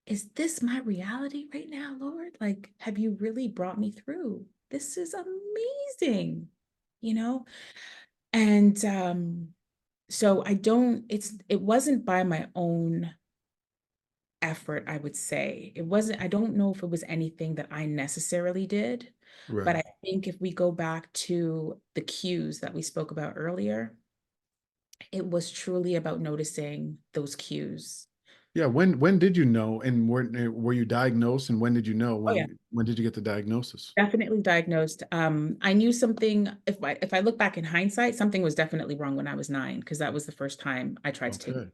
is this my reality right now, Lord? Like, have you really brought me through? This is amazing, you know? And so it wasn't by my own effort, I would say. It wasn't, I don't know if it was anything that I necessarily did, but Right. I think if we go back to the cues that we spoke about earlier, it was truly about noticing those cues. Yeah. When did you know, and were you diagnosed, and when did you know? Oh yeah, When did you get the diagnosis? definitely diagnosed. I knew something, if I look back in hindsight, something was definitely wrong when I was 9, because that was the first time I tried to take. Okay.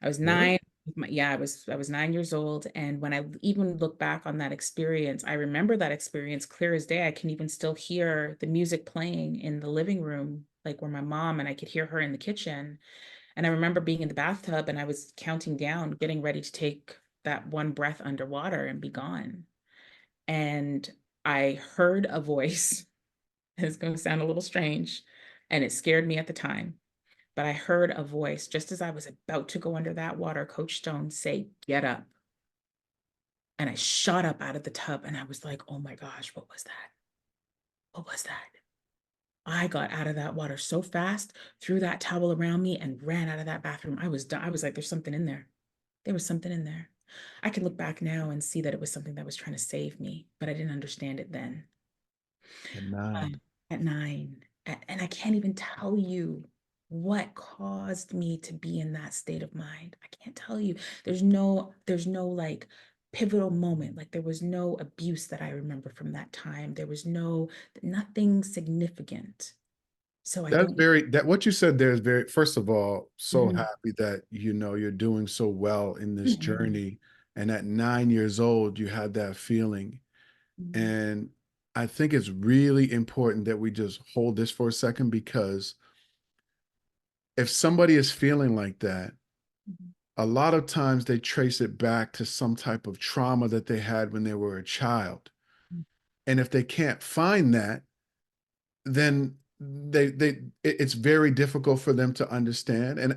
I was Really? 9. Yeah, I was 9 years old. And when I even look back on that experience, I remember that experience clear as day. I can even still hear the music playing in the living room, like where my mom, and I could hear her in the kitchen. And I remember being in the bathtub and I was counting down, getting ready to take that one breath underwater and be gone. And I heard a voice. It's going to sound a little strange, and it scared me at the time. But I heard a voice just as I was about to go under that water, Coach Stone say, "Get up." And I shot up out of the tub and I was like, oh my gosh, what was that? What was that? I got out of that water so fast, threw that towel around me and ran out of that bathroom. I was done. I was like, there's something in there. There was something in there. I can look back now and see that it was something that was trying to save me, but I didn't understand it then. At 9. At 9. And I can't even tell you what caused me to be in that state of mind. I can't tell you. There's no like pivotal moment. Like there was no abuse that I remember from that time. There was nothing significant. So I That's don't. very, that what you said there is very, first of all, so Mhm, happy that you're doing so well in this mhm, journey. And at 9 years old, you had that feeling. mhm, And I think it's really important that we just hold this for a second, because if somebody is feeling like that, a lot of times they trace it back to some type of trauma that they had when they were a child. And if they can't find that, then it's very difficult for them to understand. And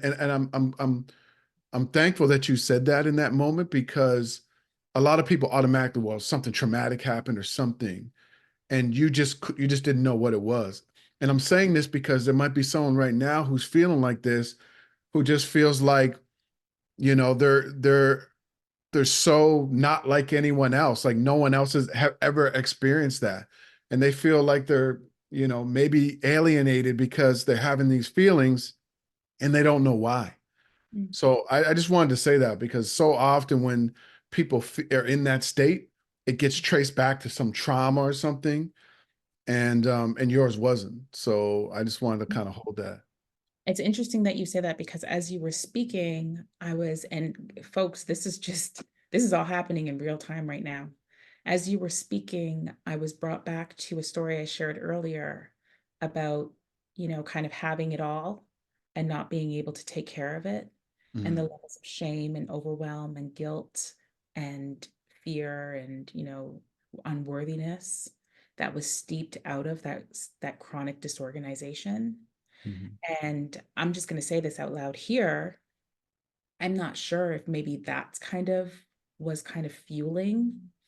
I'm thankful that you said that in that moment, because a lot of people automatically, well, something traumatic happened or something, and you just didn't know what it was. And I'm saying this because there might be someone right now who's feeling like this, who just feels like, they're so not like anyone else. Like no one else has ever experienced that. And they feel like they're, maybe alienated because they're having these feelings and they don't know why. Mm. So I just wanted to say that, because so often when people are in that state, it gets traced back to some trauma or something, and yours wasn't. So I just wanted to kind of hold that. It's interesting that you say that, because as you were speaking, and folks, this is all happening in real time right now. As you were speaking, I was brought back to a story I shared earlier about, kind of having it all and not being able to take care of it, and the Mm, levels of shame and overwhelm and guilt and fear and, unworthiness that was steeped out of that chronic disorganization. mhm, And I'm just going to say this out loud here. I'm not sure if maybe that's kind of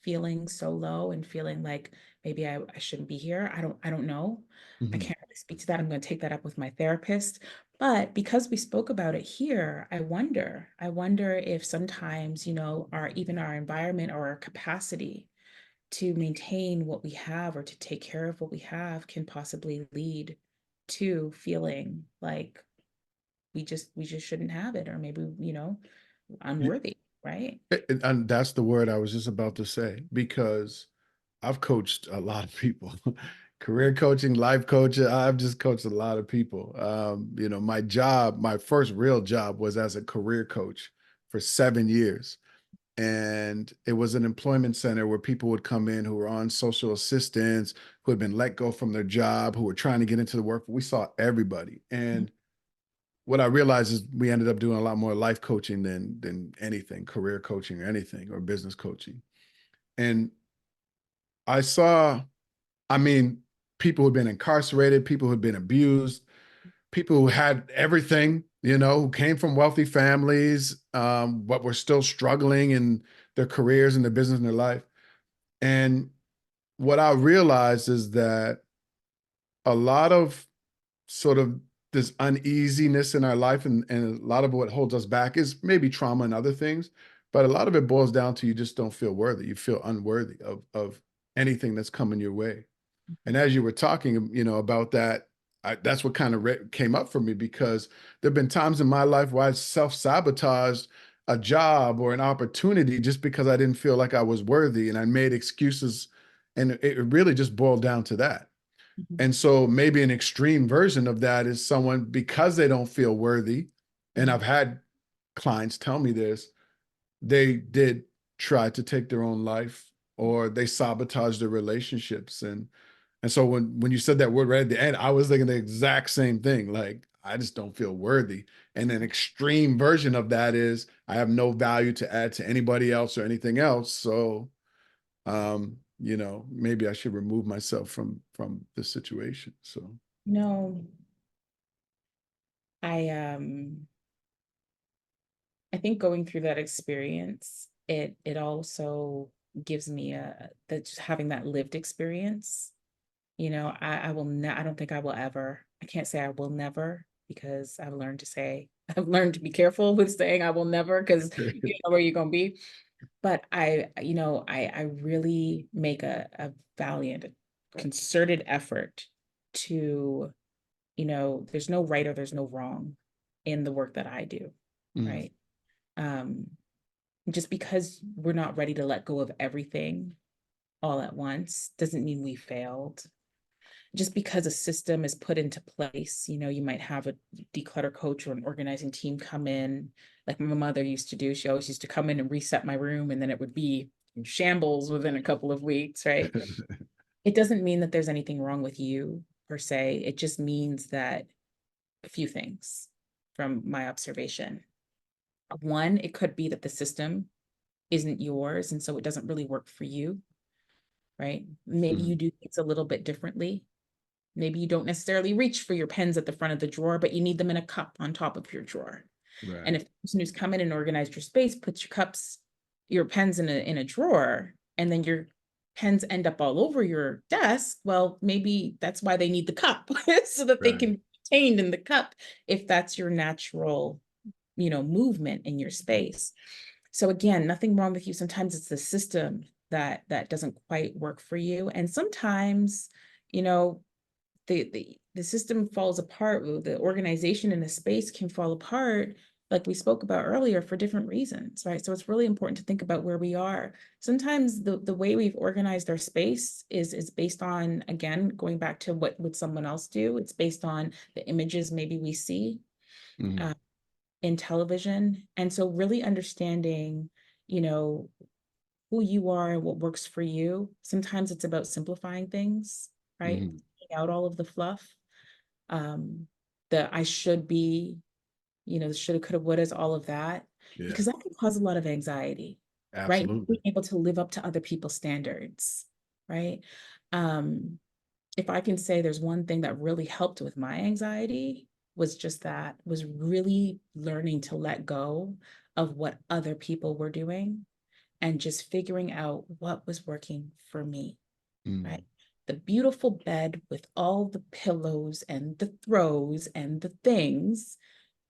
feeling so low and feeling like maybe I shouldn't be here. I don't know. I mhm. can't really speak to that. I'm going to take that up with my therapist. But because we spoke about it here, I wonder if sometimes, our environment or our capacity to maintain what we have or to take care of what we have can possibly lead to feeling like we just shouldn't have it, or maybe, unworthy, right? And that's the word I was just about to say, because I've coached a lot of people, career coaching, life coaching. I've just coached a lot of people. My first real job was as a career coach for 7 years. And it was an employment center where people would come in who were on social assistance, who had been let go from their job, who were trying to get into the work. We saw everybody. And what I realized is we ended up doing a lot more life coaching than anything, career coaching or anything, or business coaching. And I saw, I mean, people who'd been incarcerated, people who'd been abused, people who had everything, who came from wealthy families, but were still struggling in their careers and their business and their life. And what I realized is that a lot of sort of this uneasiness in our life, and a lot of what holds us back is maybe trauma and other things, but a lot of it boils down to you just don't feel worthy. You feel unworthy of anything that's coming your way. And as you were talking, about that, that's what kind of came up for me, because there've been times in my life where I self-sabotaged a job or an opportunity just because I didn't feel like I was worthy, and I made excuses, and it really just boiled down to that. Mhm. And so maybe an extreme version of that is someone, because they don't feel worthy, and Mhm. I've had clients tell me this, they did try to take their own life, or they sabotaged their relationships. And so when you said that word right at the end, I was thinking the exact same thing. Like, I just don't feel worthy. And an extreme version of that is I have no value to add to anybody else or anything else. So maybe I should remove myself from the situation. So No, I think going through that experience, it also gives me that just having that lived experience. I don't think I will ever, I can't say I will never, because I've learned to say, I've learned to be careful with saying I will never, because you don't know where you're going to be. But I really make a valiant, concerted effort to, there's no right or there's no wrong in the work that I do, mm, right? Um, just because we're not ready to let go of everything all at once doesn't mean we failed. Just because a system is put into place, you might have a declutter coach or an organizing team come in, like my mother used to do. She always used to come in and reset my room, and then it would be in shambles within a couple of weeks, right? It doesn't mean that there's anything wrong with you per se. It just means that a few things from my observation. One, it could be that the system isn't yours, and so it doesn't really work for you, right? Maybe you Mhm. do things a little bit differently. Maybe you don't necessarily reach for your pens at the front of the drawer, but you need them in a cup on top of your drawer. Right. And if the person who's come in and organized your space puts your cups, your pens in a drawer, and then your pens end up all over your desk, well, maybe that's why they need the cup so that they Right. can be contained in the cup if that's your natural, movement in your space. So again, nothing wrong with you. Sometimes it's the system that doesn't quite work for you. And sometimes, you know, the system falls apart, the organization in a space can fall apart, like we spoke about earlier, for different reasons, right? So it's really important to think about where we are. Sometimes the way we've organized our space is based on, again, going back to what would someone else do. It's based on the images maybe we see Mhm. uh, in television. And so really understanding, you know, who you are and what works for you. Sometimes it's about simplifying things, right? Mhm. Taking out all of the fluff, um, the I should be, the shoulda, coulda, wouldas, all of that, Yeah. because that can cause a lot of anxiety, right? Not being Absolutely. able to live up to other people's standards, right? Um, if I can say there's one thing that really helped with my anxiety was just that, was really learning to let go of what other people were doing and just figuring out what was working for me, right? Mm. The beautiful bed with all the pillows and the throws and the things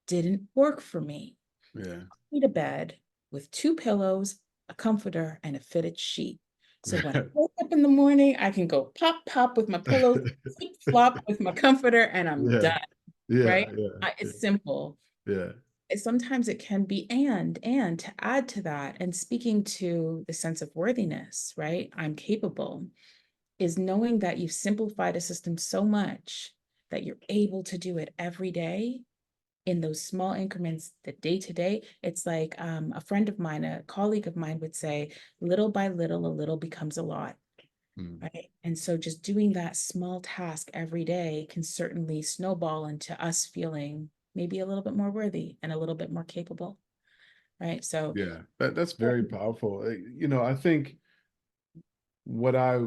didn't work for me. Yeah. I need a bed with two pillows, a comforter, and a fitted sheet. So when I wake up in the morning, I can go pop, pop with my pillows, flip, flop with my comforter, and I'm Yeah. done, Yeah. right? Yeah. Yeah. It's simple. Yeah. Sometimes it can be, and to add to that, and speaking to the sense of worthiness, right? I'm capable, is knowing that you've simplified a system so much that you're able to do it every day in those small increments, the day to day. It's like a friend of mine, a colleague of mine would say, little by little, a little becomes a lot, Mm. right? And so just doing that small task every day can certainly snowball into us feeling maybe a little bit more worthy and a little bit more capable, right? So, Yeah. That's very powerful. I think what I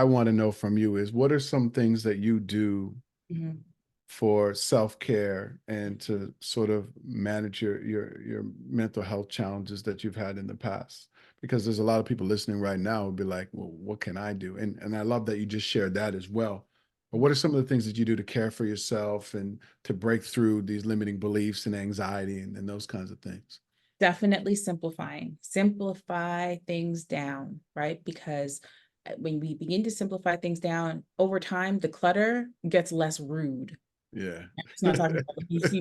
want to know from you is what are some things that you do mhm, for self-care and to sort of manage your mental health challenges that you've had in the past? Because there's a lot of people listening right now who'd be like, well, what can I do? And I love that you just shared that as well. But what are some of the things that you do to care for yourself and to break through these limiting beliefs and anxiety and those kinds of things? definitely simplify things down, right? Because when we begin to simplify things down over time, the clutter gets less rude. Yeah. It's not talking about you see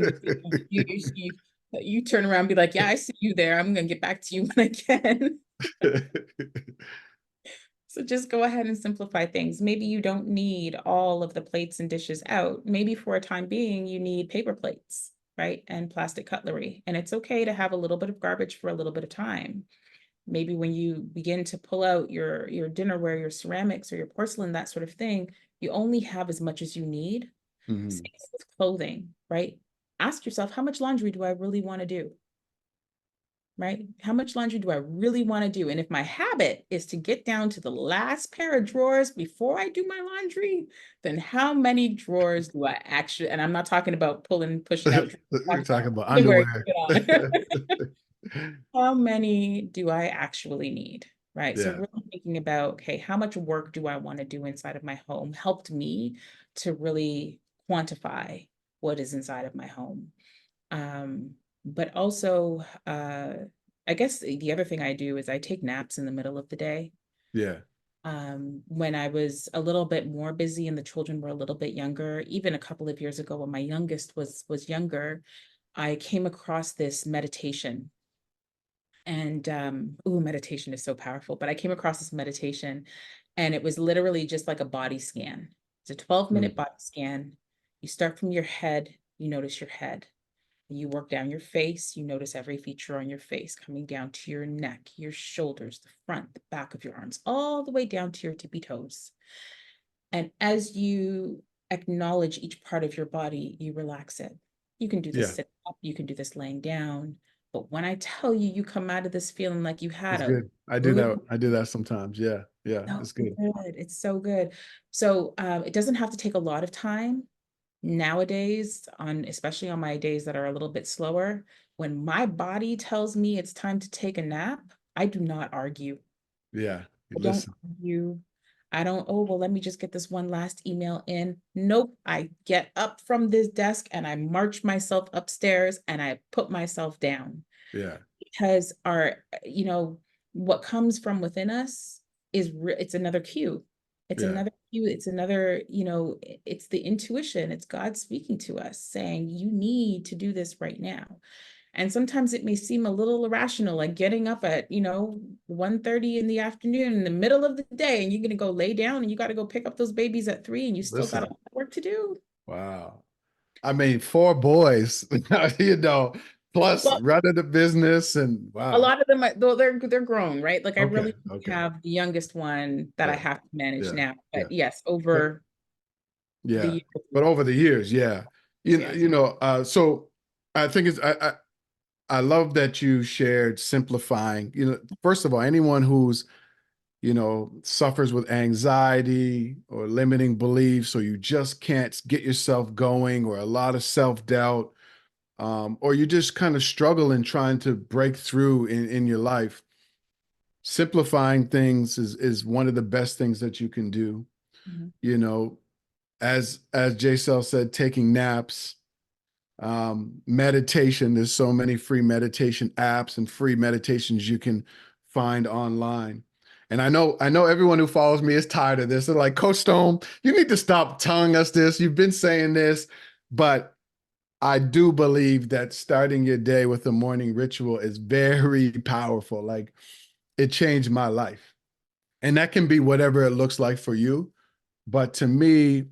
me, you turn around and be like, yeah, I see you there. I'm gonna get back to you when I can. So just go ahead and simplify things. Maybe you don't need all of the plates and dishes out. Maybe for a time being, you need paper plates, right? And plastic cutlery. And it's okay to have a little bit of garbage for a little bit of time. Maybe when you begin to pull out your dinnerware, your ceramics or your porcelain, that sort of thing, you only have as much as you need. Mhm. Same with clothing, right? Ask yourself, how much laundry do I really want to do? Right? How much laundry do I really want to do? And if my habit is to get down to the last pair of drawers before I do my laundry, then how many drawers do I actually, and I'm not talking about pulling, pushing out, You're talking about underwear you underwear. put on. How many do I actually need? Right. So Yeah. really thinking about, okay, how much work do I want to do inside of my home helped me to really quantify what is inside of my home. Um, but also, I guess the other thing I do is I take naps in the middle of the day. Yeah. When I was a little bit more busy and the children were a little bit younger, even a couple of years ago when my youngest was younger, I came across this meditation. And meditation is so powerful. But I came across this meditation and it was literally just like a body scan. It's a 12-minute Mm. body scan. You start from your head, you notice your head. You work down your face, you notice every feature on your face, coming down to your neck, your shoulders, the front, the back of your arms, all the way down to your tippy toes. And as you acknowledge each part of your body, you relax it. You can do this Yeah. sit up, you can do this laying down. But when I tell you, you come out of this feeling like you had It's a good. I do good, that. I do that sometimes. Yeah. Yeah. so It's good. good. It's so good. So it doesn't have to take a lot of time nowadays, on especially on my days that are a little bit slower. When my body tells me it's time to take a nap, I do not argue. Yeah. I don't Listen. argue. I don't, oh, well, let me just get this one last email in. Nope. I get up from this desk and I march myself upstairs and I put myself down, Yeah. because what comes from within us it's another cue. It's Yeah. another cue. It's another, it's the intuition. It's God speaking to us saying, you need to do this right now. And sometimes it may seem a little irrational, like getting up at 1:30 in the afternoon in the middle of the day, and you're going to go lay down and you got to go pick up those babies at 3 and you still got a Listen. lot of work to do. Wow. I mean, four boys, you know, plus Well, running the business and a wow. lot of them, though, they're grown, right? Like I Okay. really Okay. have the youngest one that I Yeah. have to manage Yeah. now. Yeah. But yes, But over the yeah. years, But over the years, yeah. yes. So I think I love that you shared simplifying. First of all, anyone who's, suffers with anxiety or limiting beliefs, or you just can't get yourself going, or a lot of self-doubt, or you just kind of struggle in trying to break through in your life, simplifying things is one of the best things that you can do. Mhm. You know, as J Cell said, taking naps, meditation. There's so many free meditation apps and free meditations you can find online. And I know everyone who follows me is tired of this. They're like, Coach Stone, you need to stop telling us this. You've been saying this, but I do believe that starting your day with a morning ritual is very powerful. Like, it changed my life. And that can be whatever it looks like for you. But to me,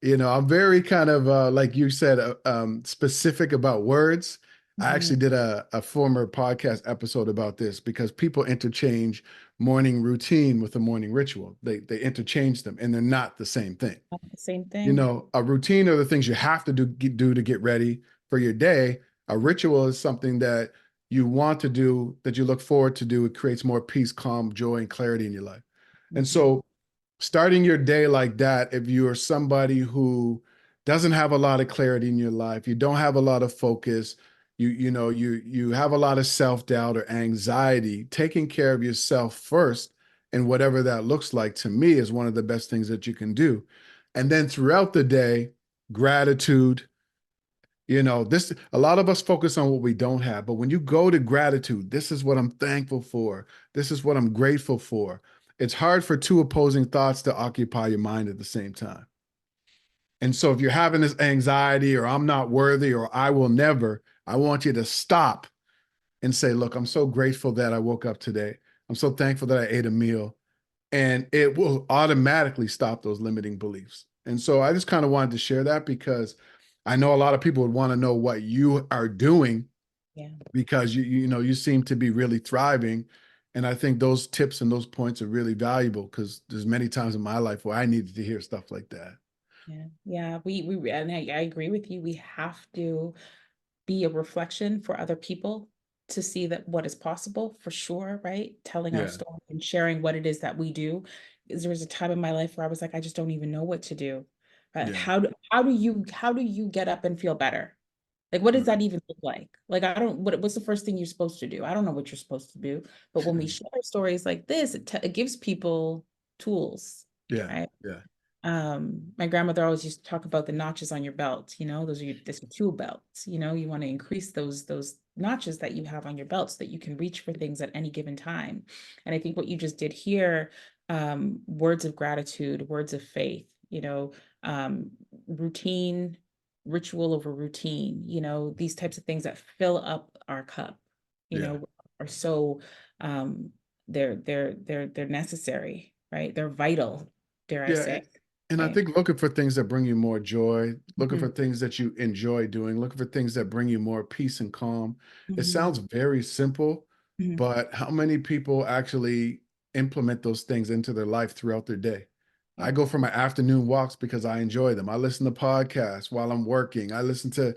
I'm very kind of like you said, specific about words. I Mhm. actually did a former podcast episode about this because people interchange morning routine with a morning ritual. They interchange them, and they're not the same thing. Not the same thing. A routine are the things you have to do to get ready for your day. A ritual is something that you want to do, that you look forward to do. It creates more peace, calm, joy, and clarity in your life. And Mhm. so starting your day like that, if you're somebody who doesn't have a lot of clarity in your life, you don't have a lot of focus, you have a lot of self-doubt or anxiety, taking care of yourself first, and whatever that looks like, to me, is one of the best things that you can do. And then throughout the day, gratitude. This, a lot of us focus on what we don't have, but when you go to gratitude, this is what I'm thankful for. This is what I'm grateful for. It's hard for two opposing thoughts to occupy your mind at the same time. And so if you're having this anxiety, or I'm not worthy, or I will never, I want you to stop and say, look, I'm so grateful that I woke up today. I'm so thankful that I ate a meal. And it will automatically stop those limiting beliefs. And so I just kind of wanted to share that because I know a lot of people would want to know what you are doing, Yeah. because you seem to be really thriving. And I think those tips and those points are really valuable, because there's many times in my life where I needed to hear stuff like that. Yeah. Yeah. We and I agree with you. We have to be a reflection for other people to see that what is possible, for sure, right? Telling our Yeah. story and sharing what it is that we do. Because there was a time in my life where I was like, I just don't even know what to do. Right? Yeah. How do you get up and feel better? Like, what does Right. that even look like? Like, I don't, what's the first thing you're supposed to do? I don't know what you're supposed to do. But when we share stories like this, it gives people tools, Yeah. right? Yeah. My grandmother always used to talk about the notches on your belt. Those are your tool belts. You want to increase those notches that you have on your belt so that you can reach for things at any given time. And I think what you just did here, words of gratitude, words of faith, um, routine, ritual over routine, these types of things that fill up our cup, Yeah. are so, um they're necessary, right? They're vital, dare I Yeah. say, And I right? think looking for things that bring you more joy, looking for Mhm, things that you enjoy doing, looking for things that bring you more peace and calm. It mhm, sounds very simple, mhm. but how many people actually implement those things into their life throughout their day? I go for my afternoon walks because I enjoy them. I listen to podcasts while I'm working. I listen to,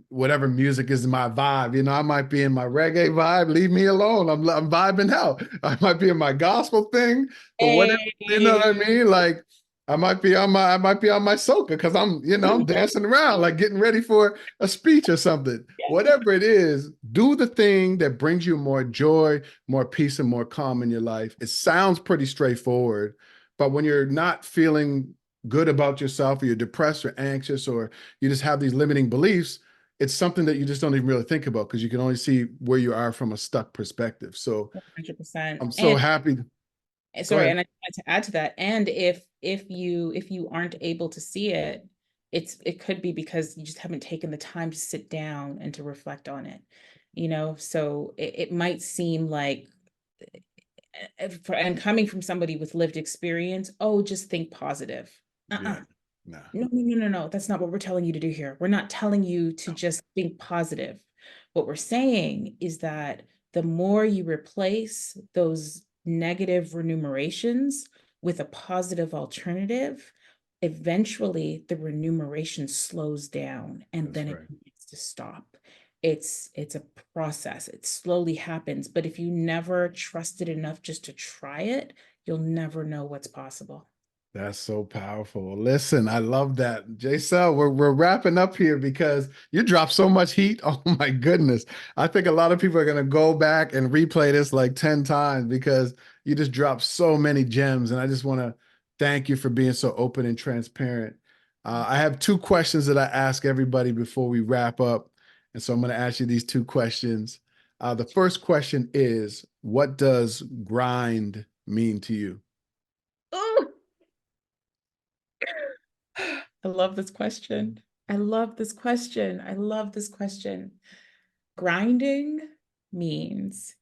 whatever music is my vibe. I might be in my reggae vibe. Leave me alone. I'm vibing out. I might be in my gospel thing, but whatever, you know what I Hey. mean? Like I might be on my soca because I'm dancing around, like getting ready for a speech or something. Whatever it is, do the thing that brings you more joy, more peace, and more calm in your life. It sounds pretty straightforward, but when you're not feeling good about yourself, or you're depressed or anxious, or you just have these limiting beliefs, it's something that you just don't even really think about because you can only see where you are from a stuck perspective. So 100%. I'm so happy. Go Sorry, ahead. and I wanted to add to that. And if you aren't able to see it, it could be because you just haven't taken the time to sit down and to reflect on it. So it might seem like, and coming from somebody with lived experience, oh, just think positive. Yeah. Uh-uh. Nah. No, no, no, no, no. That's not what we're telling you to do here. We're not telling you to just think positive. What we're saying is that the more you replace those negative remunerations with a positive alternative, eventually the remuneration slows down and That's then it right. needs to stop. It's a process. It slowly happens, but if you never trust it enough just to try it, you'll never know what's possible. That's so powerful. Listen, I love that. JSL, we're wrapping up here because you dropped so much heat. Oh my goodness. I think a lot of people are gonna go back and replay this like 10 times because you just dropped so many gems. And I just want to thank you for being so open and transparent. I have two questions that I ask everybody before we wrap up. And so I'm going to ask you these two questions. The first question is, what does grind mean to you? Oh, I love this question. I love this question. I love this question. Grinding means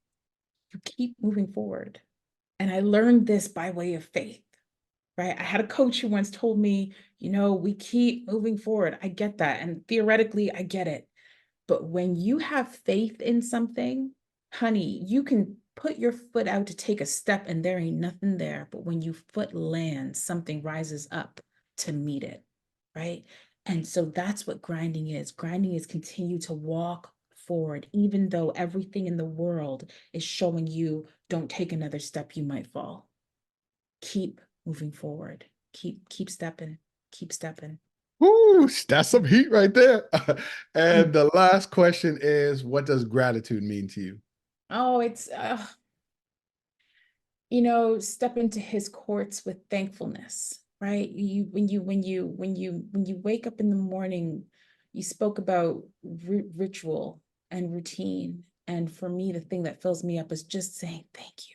you keep moving forward. And I learned this by way of faith, right? I had a coach who once told me, we keep moving forward. I get that. And theoretically, I get it. But when you have faith in something, honey, you can put your foot out to take a step and there ain't nothing there. But when your foot lands, something rises up to meet it, right? And so that's what grinding is. Grinding is continue to walk forward, even though everything in the world is showing you don't take another step, you might fall. Keep moving forward. Keep stepping, keep stepping. Ooh, that's some heat right there. And the last question is, what does gratitude mean to you? Oh, it's step into his courts with thankfulness, right? When you wake up in the morning, you spoke about ritual and routine. And for me, the thing that fills me up is just saying thank you.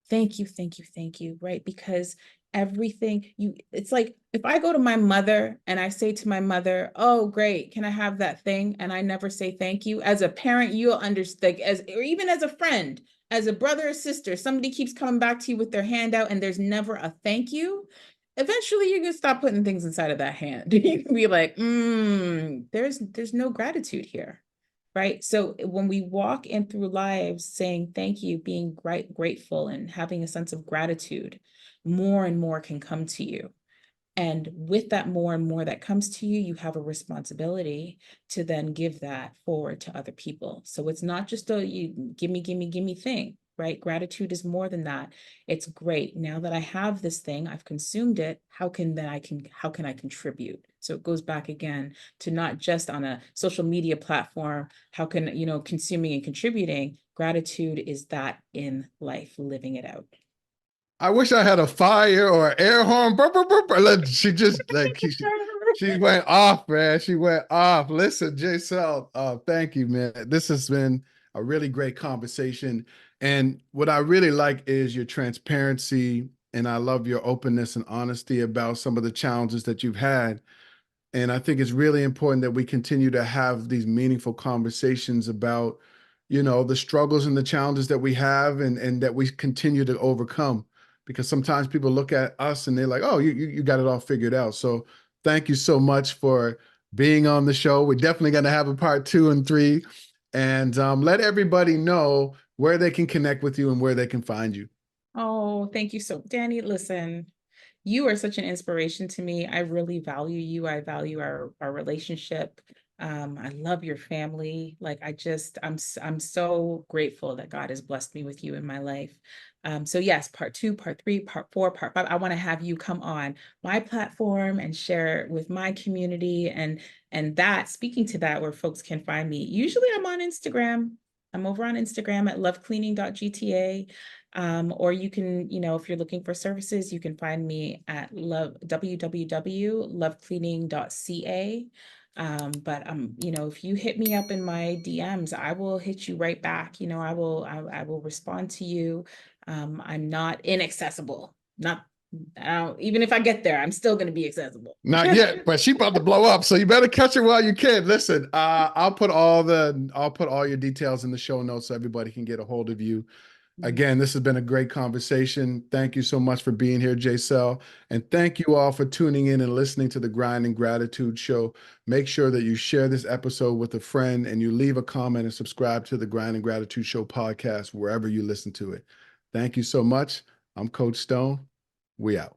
Thank you, thank you, thank you, right? Because it's like if I go to my mother and I say to my mother, oh, great, can I have that thing? And I never say thank you. As a parent, you'll understand, or even as a friend, as a brother or sister, somebody keeps coming back to you with their hand out and there's never a thank you. Eventually, you're gonna stop putting things inside of that hand. You can be like, there's no gratitude here, right? So when we walk in through lives saying thank you, being grateful and having a sense of gratitude, more and more can come to you. And with that more and more that comes to you, you have a responsibility to then give that forward to other people. So it's not just a you give me thing, right? Gratitude is more than that. It's great. Now that I have this thing, I've consumed it. How can I contribute? So it goes back again to not just on a social media platform, how can, consuming and contributing. Gratitude is that in life, living it out. I wish I had a fire or an air horn. Burr, burr, burr, burr. She just like she went off, man. She went off. Listen, Jay Sell, thank you, man. This has been a really great conversation. And what I really like is your transparency. And I love your openness and honesty about some of the challenges that you've had. And I think it's really important that we continue to have these meaningful conversations about, the struggles and the challenges that we have and that we continue to overcome. Because sometimes people look at us and they're like, oh, you got it all figured out. So thank you so much for being on the show. We're definitely going to have a part 2 and 3. And let everybody know where they can connect with you and where they can find you. Oh, thank you so, Danny. Listen, You are such an inspiration to me. I really value you. I value our relationship. I love your family. Like I'm so grateful that God has blessed me with you in my life. So yes, part two, part three, part four, part five. I want to have you come on my platform and share with my community and that speaking to that where folks can find me. Usually I'm on Instagram. I'm over on Instagram at lovecleaning.gta. Or you can, if you're looking for services, you can find me at www.lovecleaning.ca. But if you hit me up in my DMs, I will hit you right back. I will respond to you. I'm not inaccessible. Not even if I get there, I'm still going to be accessible. Not yet, but she about to blow up, so you better catch her while you can. Listen, I'll put all your details in the show notes so everybody can get a hold of you. Again, this has been a great conversation. Thank you so much for being here, Jacel. And thank you all for tuning in and listening to the Grind and Gratitude Show. Make sure that you share this episode with a friend and you leave a comment and subscribe to the Grind and Gratitude Show podcast wherever you listen to it. Thank you so much. I'm Coach Stone. We out.